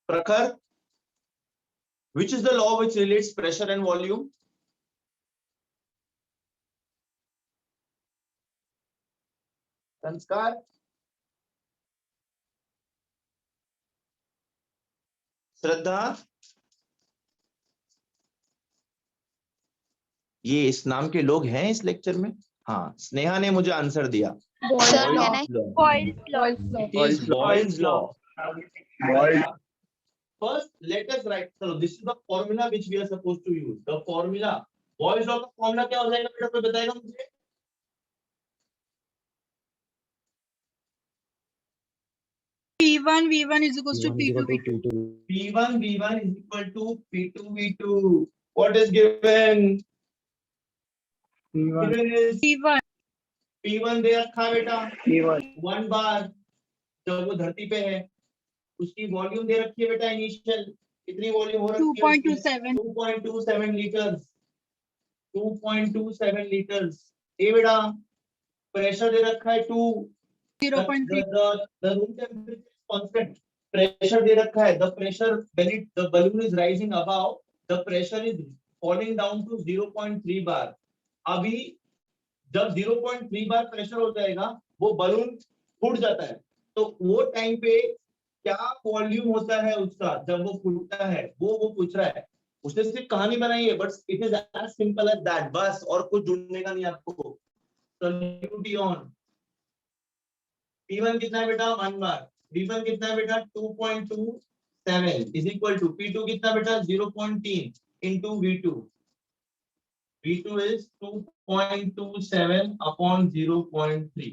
[SPEAKER 1] प्रखर, which is the law which relates pressure and volume? संस्कार, श्रद्धा, ये इस नाम के लोग हैं इस लेक्चर में? हाँ, स्नेहा ने मुझे आंसर दिया।
[SPEAKER 7] Sir can I?
[SPEAKER 1] Boyle's law. First, let us write. So this is the formula which we are supposed to use. The formula. Boyle's law का formula क्या हो जाएगा बेटा, कोई बताएगा मुझे?
[SPEAKER 4] P1 V1 is equals to P2 V2.
[SPEAKER 1] P1 V1 is equal to P2 V2. What is given?
[SPEAKER 2] P1
[SPEAKER 1] Given is
[SPEAKER 4] P1
[SPEAKER 1] P1 दे रखा है बेटा,
[SPEAKER 2] P1
[SPEAKER 1] 1 बार, जब वो धरती पे है। उसकी वॉल्यूम दे रखी है बेटा इनिशियल, कितनी वॉल्यूम हो रखी है?
[SPEAKER 4] 2.27
[SPEAKER 1] 2.27 लीटर्स, 2.27 लीटर्स। ये बेटा प्रेशर दे रखा है 2,
[SPEAKER 4] 0.3
[SPEAKER 1] the room temperature is constant. Pressure दे रखा है, the pressure when the balloon is rising above, the pressure is falling down to 0.3 bar. अभी जब 0.3 बार प्रेशर हो जाएगा, वो बलून फूट जाता है। तो वो टाइम पे क्या वॉल्यूम होता है उसका जब वो फूटता है, वो पूछ रहा है। उसने सिर्फ कहानी बनाई है, but it is as simple as that, बस और कुछ ढूंढने का नहीं आपको। Solute on. P1 कितना है बेटा? 1 बार। V1 कितना है बेटा? 2.27 इज इक्वल टू P2 कितना बेटा? 0.3 into V2। V2 is 2.27 upon 0.3।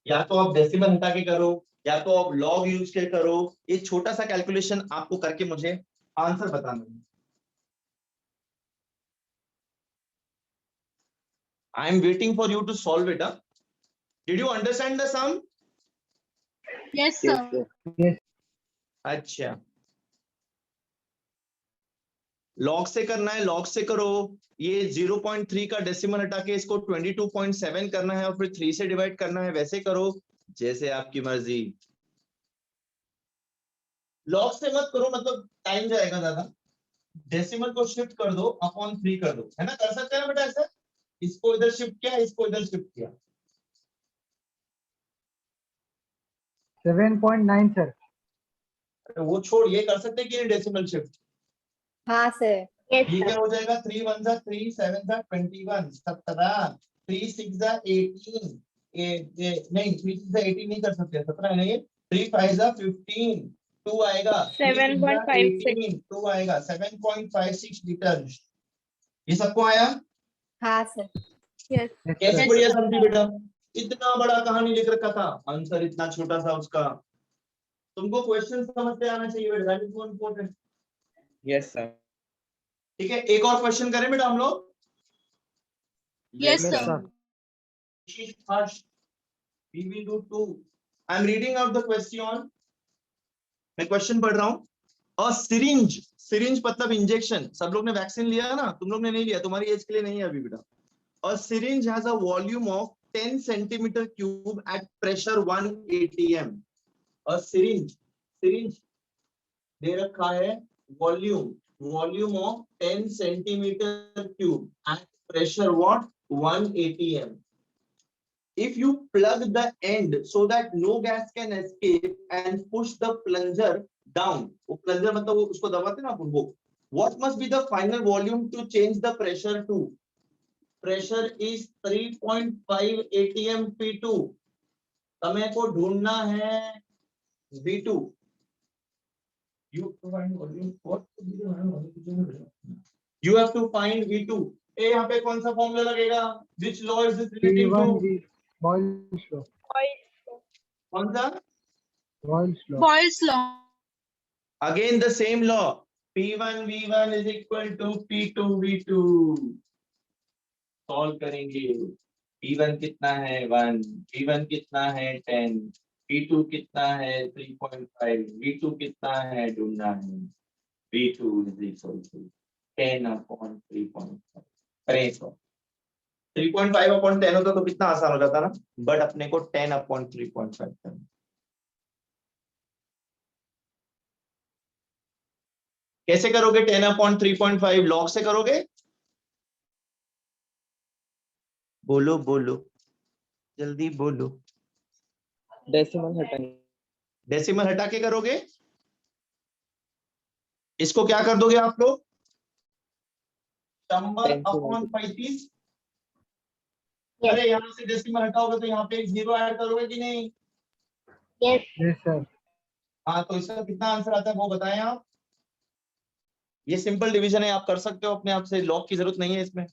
[SPEAKER 1] या तो आप डेसिमल हटा के करो, या तो आप लॉग यूज के करो, ये छोटा सा कैलकुलेशन आपको करके मुझे आंसर बताना है। I am waiting for you to solve it. Huh? Did you understand the sum?
[SPEAKER 4] Yes, sir.
[SPEAKER 1] अच्छा, लॉग से करना है, लॉग से करो। ये 0.3 का डेसिमल हटा के इसको 22.7 करना है और फिर 3 से डिवाइड करना है, वैसे करो जैसे आपकी मर्जी। लॉग से मत करो, मतलब टाइम जाएगा ज्यादा। डेसिमल को शिफ्ट कर दो, अपॉन 3 कर दो, है ना? कर सकते हैं ना बेटा ऐसा? इसको इधर शिफ्ट किया, इसको इधर शिफ्ट किया।
[SPEAKER 2] 7.9 सर।
[SPEAKER 1] वो छोड़, ये कर सकते हैं कि नहीं डेसिमल शिफ्ट?
[SPEAKER 5] हाँ सर।
[SPEAKER 1] ये क्या हो जाएगा? 3 1 जा 3, 7 जा 21, 17, 3 6 जा 18, नहीं 3 6 जा 18 नहीं कर सकते, 17 नहीं, 3 5 जा 15, 2 आएगा, 7.56, 2 आएगा 7.56 लीटर। ये सबको आया?
[SPEAKER 5] हाँ सर।
[SPEAKER 1] कैसे बढ़िया समझी बेटा? इतना बड़ा कहानी लिख रखा था, आंसर इतना छोटा सा उसका। तुमको क्वेश्चन समझते आना चाहिए बेटा, that is more important.
[SPEAKER 6] Yes sir.
[SPEAKER 1] ठीक है, एक और क्वेश्चन करें बेटा हम लोग?
[SPEAKER 4] Yes,
[SPEAKER 9] Yes,
[SPEAKER 4] sir.
[SPEAKER 9] sir.
[SPEAKER 1] First, we will do 2. I'm reading out the question. मैं क्वेश्चन पढ़ रहा हूँ। A syringe, syringe मतलब इंजेक्शन। सब लोग ने वैक्सीन लिया है ना? तुम लोग ने नहीं लिया, तुम्हारी एज के लिए नहीं है अभी बेटा। A syringe has a volume of 10 centimeter cube at pressure 1 atm. A syringe, syringe दे रखा है volume of 10 centimeter cube at pressure what? 1 atm. If you plug the end so that no gas can escape and push the plunger down, वो plunger मतलब वो उसको दबाते ना अपन वो, what must be the final volume to change the pressure to? Pressure is 3.5 atm P2. समय को ढूंढना है V2. You find volume. What? You have to find V2. ए यहाँ पे कौन सा फॉर्मूला लगेगा? Which law is this relating to?
[SPEAKER 2] Boyle's law.
[SPEAKER 1] कौन सा?
[SPEAKER 2] Boyle's law.
[SPEAKER 4] Boyle's law.
[SPEAKER 1] Again the same law. P1 V1 is equal to P2 V2. Solve करेंगे। P1 कितना है 1, P1 कितना है 10, P2 कितना है 3.5, V2 कितना है ढूंढना है। V2 is equal to 10 upon 3.5। करें इसको। 3.5 upon 10 होता तो कितना आसान हो जाता ना, बट अपने को 10 upon 3.5 करना। कैसे करोगे 10 upon 3.5? लॉग से करोगे? बोलो बोलो, जल्दी बोलो। डेसिमल हटा के करोगे? इसको क्या कर दोगे आप लोग? 100 upon 35। अरे यहाँ से डेसिमल हटाओगे तो यहाँ पे एक 0 ऐड करोगे कि नहीं?
[SPEAKER 2] Yes sir.
[SPEAKER 1] हाँ, तो इसका कितना आंसर आता है वो बताएं आप। ये सिंपल डिवीजन है, आप कर सकते हो अपने आप से, लॉग की जरूरत नहीं है इसमें।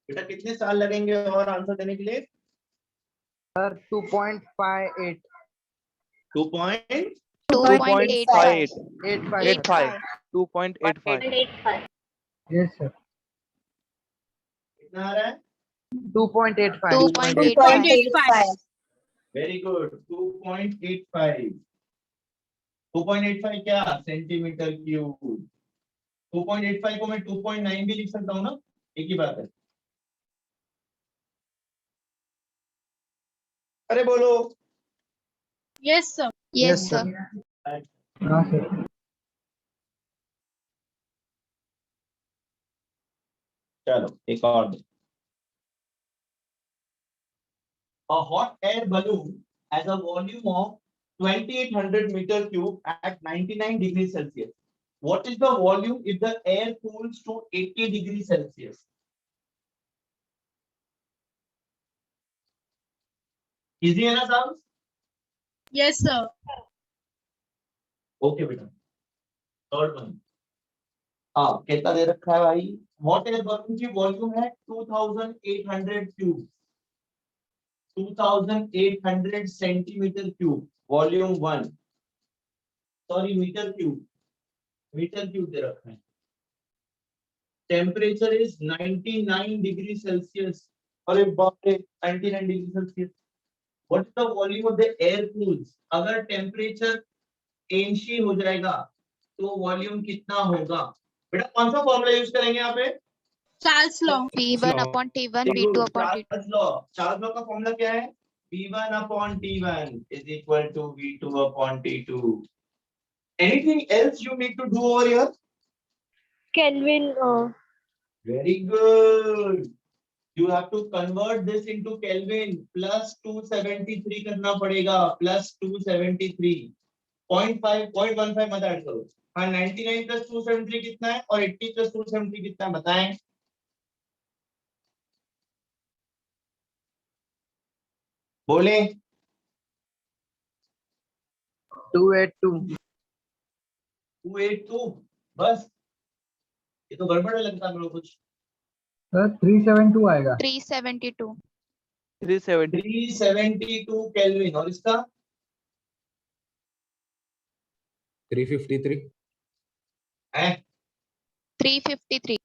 [SPEAKER 1] बेटा कितने साल लगेंगे और आंसर देने के लिए?
[SPEAKER 9] Sir, 2.58.
[SPEAKER 1] 2.85।
[SPEAKER 7] 2.85.
[SPEAKER 9] 85.
[SPEAKER 6] 2.85।
[SPEAKER 2] Yes sir.
[SPEAKER 1] कितना आ रहा है?
[SPEAKER 9] 2.85.
[SPEAKER 7] 2.85.
[SPEAKER 1] Very good, 2.85। 2.85 क्या? Centimetre cube. 2.85 को मैं 2.9 भी लिख सकता हूँ ना, एक ही बात है। अरे बोलो।
[SPEAKER 4] Yes, sir.
[SPEAKER 7] Yes, sir.
[SPEAKER 2] हाँ सर।
[SPEAKER 1] चलो एक और। A hot air balloon has a volume of 2800 meter cube at 99 degrees Celsius. What is the volume if the air cools to 80 degrees Celsius? Easy है ना साहब?
[SPEAKER 4] Yes, sir.
[SPEAKER 1] ओके बेटा, third one. हाँ, कितना दे रखा है भाई? हॉट एयर बलून की वॉल्यूम है 2800 cube, 2800 centimetre cube, volume 1, sorry metre cube दे रखा है। Temperature is 99 degree Celsius. अरे बाप रे, 99 degree Celsius. What is the volume of the air cools? अगर टेम्परेचर 80 हो जाएगा तो वॉल्यूम कितना होगा? बेटा कौन सा फॉर्मूला यूज करेंगे यहाँ पे?
[SPEAKER 4] Charles law.
[SPEAKER 7] V1 upon T1, V2 upon T2.
[SPEAKER 1] Charles law का फॉर्मूला क्या है? V1 upon T1 is equal to V2 upon T2. Anything else you need to do over here?
[SPEAKER 5] Kelvin.
[SPEAKER 1] Very good. You have to convert this into Kelvin. Plus 273 करना पड़ेगा, plus 273. 0.15 मत add करो। हाँ, 99 plus 273 कितना है और 80 plus 273 कितना है बताएं? बोले।
[SPEAKER 2] 282।
[SPEAKER 1] 282 बस? ये तो गड़बड़ है लगता है मेरे को कुछ।
[SPEAKER 2] सर 372 आएगा।
[SPEAKER 7] 372.
[SPEAKER 1] 372 केल्विन। और इसका
[SPEAKER 10] 353
[SPEAKER 1] है
[SPEAKER 7] 353.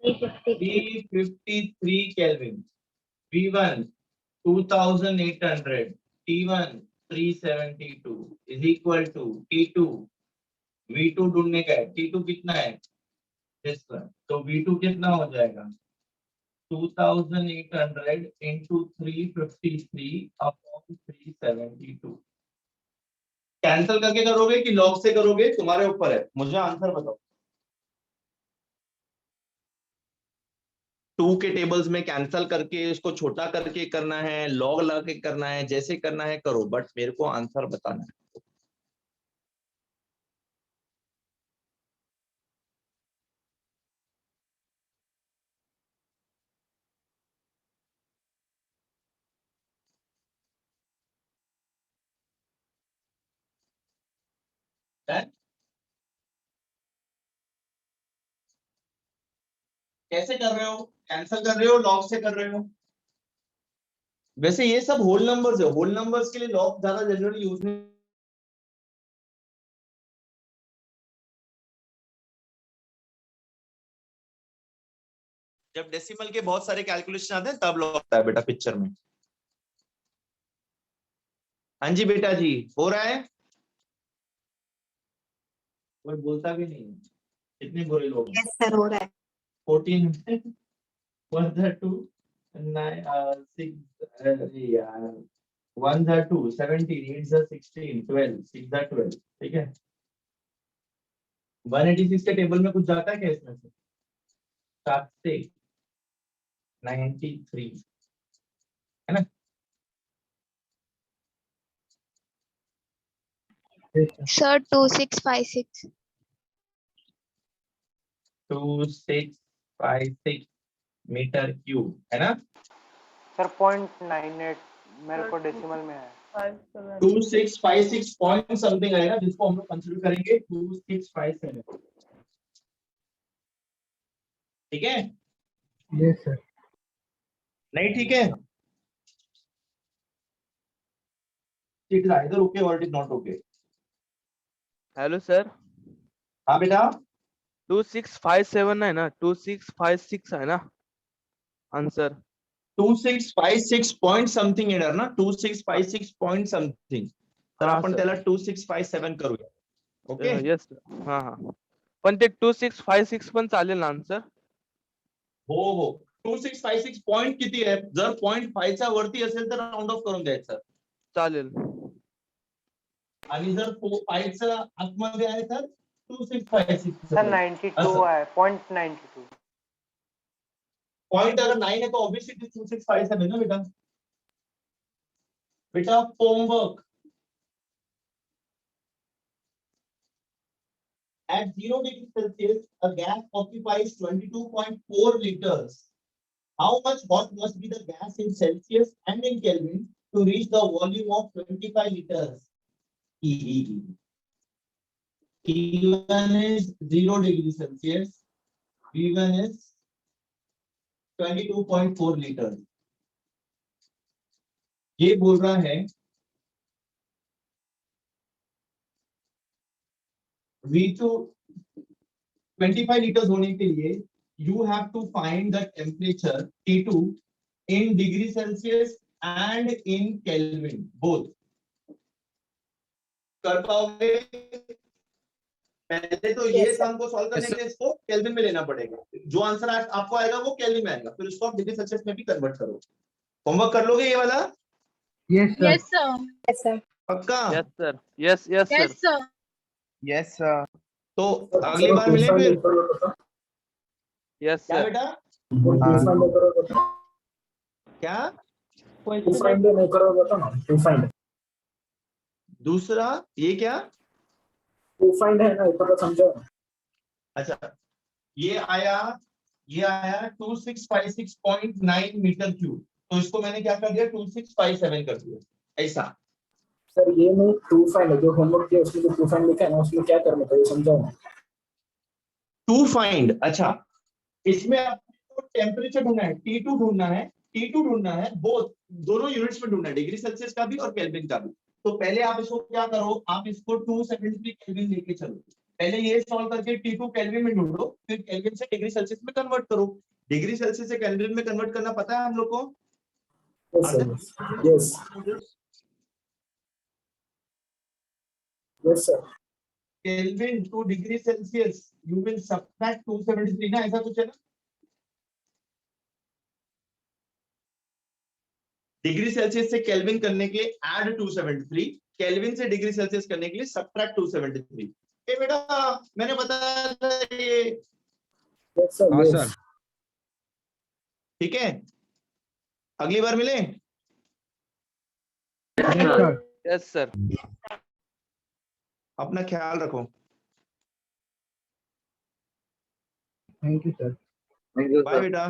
[SPEAKER 1] 353 kelvin. V1 2800, T1 372 is equal to T2। V2 ढूंढने का है। T2 कितना है? this one। तो V2 कितना हो जाएगा? 2800 into 353 upon 372। कैंसल करके करोगे कि लॉग से करोगे? तुम्हारे ऊपर है, मुझे आंसर बताओ। 2 के टेबल्स में कैंसल करके इसको छोटा करके करना है, लॉग लगा के करना है, जैसे करना है करो, बट मेरे को आंसर बताना है। कैसे कर रहे हो? कैंसल कर रहे हो, लॉग से कर रहे हो? वैसे ये सब होल नंबर्स है, होल नंबर्स के लिए लॉग ज्यादा जनरली यूज नहीं। जब डेसिमल के बहुत सारे कैलकुलेशन आते हैं तब लॉग आता है बेटा पिक्चर में। हाँ जी बेटा जी, हो रहा है? कोई बोलता भी नहीं है। कितने बुरे लोग हैं।
[SPEAKER 5] Yes, sir, हो रहा है।
[SPEAKER 1] 14 1 2 9 6 यार 1 2 17 8 16 12 6 12। ठीक है, 186 के टेबल में कुछ जाता है क्या इसमें से? 7 से 93 है ना?
[SPEAKER 7] Sir, 2656.
[SPEAKER 1] 2656 मीटर क्यूब है ना?
[SPEAKER 11] सर 0.98 मेरे को डेसिमल में है।
[SPEAKER 1] 2656 पॉइंट समथिंग आएगा जिसको हम लोग कंसीडर करेंगे 2657। ठीक है?
[SPEAKER 2] Yes sir.
[SPEAKER 1] नहीं ठीक है? इट इज आइदर ओके और it is not okay.
[SPEAKER 3] Hello sir,
[SPEAKER 1] हाँ बेटा,
[SPEAKER 3] 2657 है ना? 2656 है ना आंसर?
[SPEAKER 1] 2656 पॉइंट समथिंग येणार ना? 2656 पॉइंट समथिंग। तर आपण त्याला 2657 करूया। ओके?
[SPEAKER 3] यस हाँ हाँ, पण ते 2656 पण चालेल ना आन्सर?
[SPEAKER 1] हो हो, 2656 पॉइंट किती आहे? जर 0.5 च्या वरती असेल तर राउंड ऑफ करून द्यायचं
[SPEAKER 3] चालेल।
[SPEAKER 1] आणि जर 5 च्या आतमध्ये आहे तर 2656
[SPEAKER 11] सर 92 है 0.92।
[SPEAKER 1] पॉइंट अगर 9 है तो ऑब्वियसली 2657 है ना बेटा। बेटा homework at 0 degrees Celsius, a gas occupies 22.4 liters. How much hot must be the gas in Celsius and in Kelvin to reach the volume of 25 liters? T1 is 0 degrees Celsius. V1 is 22.4 liters. ये बोल रहा है V2 25 liters होने के लिए you have to find the temperature T2 in degree Celsius and in Kelvin both. कर पाओगे? पहले तो ये सम को सॉल्व करने के लिए इसको केल्विन में लेना पड़ेगा। जो आंसर आपको आएगा वो केल्विन में आएगा, फिर उसको आप डिग्री सेल्सियस में भी कन्वर्ट करो। होमवर्क कर लोगे ये वाला?
[SPEAKER 2] Yes sir.
[SPEAKER 4] Yes sir.
[SPEAKER 5] Yes sir.
[SPEAKER 1] पक्का?
[SPEAKER 11] Yes sir, yes yes
[SPEAKER 4] yes
[SPEAKER 11] sir,
[SPEAKER 4] sir.
[SPEAKER 3] Yes sir.
[SPEAKER 1] तो अगली बार मिले फिर।
[SPEAKER 11] यस
[SPEAKER 1] क्या
[SPEAKER 11] सर।
[SPEAKER 1] बेटा? क्या? दूसरा ये क्या?
[SPEAKER 8] है ना, ऊपर का समझो।
[SPEAKER 1] अच्छा, ये आया 2656.9 मीटर क्यूब, तो इसको मैंने क्या कर दिया 2657 कर दिया, ऐसा।
[SPEAKER 8] सर ये नहीं 25 है, जो होमवर्क किया उसमें जो 25 लिखा है ना, उसमें क्या करना था ये समझाओ ना।
[SPEAKER 1] टू फाइंड, अच्छा इसमें आपको टेम्परेचर ढूंढना है, T2 ढूंढना है, T2 ढूंढना है, बोथ दोनों यूनिट्स में ढूंढना है, डिग्री सेल्सियस का भी और केल्विन का भी। तो पहले आप इसको क्या करो, आप इसको 273 केल्विन लेके चलो, पहले ये सॉल्व करके T2 केल्विन में ढूंढो, फिर केल्विन से डिग्री सेल्सियस में कन्वर्ट करो। डिग्री सेल्सियस से केल्विन में कन्वर्ट करना पता है हम लोग को?
[SPEAKER 8] Yes sir.
[SPEAKER 1] Kelvin two degree Celsius you will subtract 273 ना, ऐसा कुछ है ना? डिग्री सेल्सियस से केल्विन करने के लिए ऐड 273, केल्विन से डिग्री सेल्सियस करने के लिए सबट्रैक्ट 273। ए बेटा मैंने बताया था ये।
[SPEAKER 8] Yes sir.
[SPEAKER 1] ठीक है, अगली बार मिले।
[SPEAKER 11] Yes sir.
[SPEAKER 1] अपना ख्याल रखो।
[SPEAKER 2] Thank you sir.
[SPEAKER 1] बाय बेटा।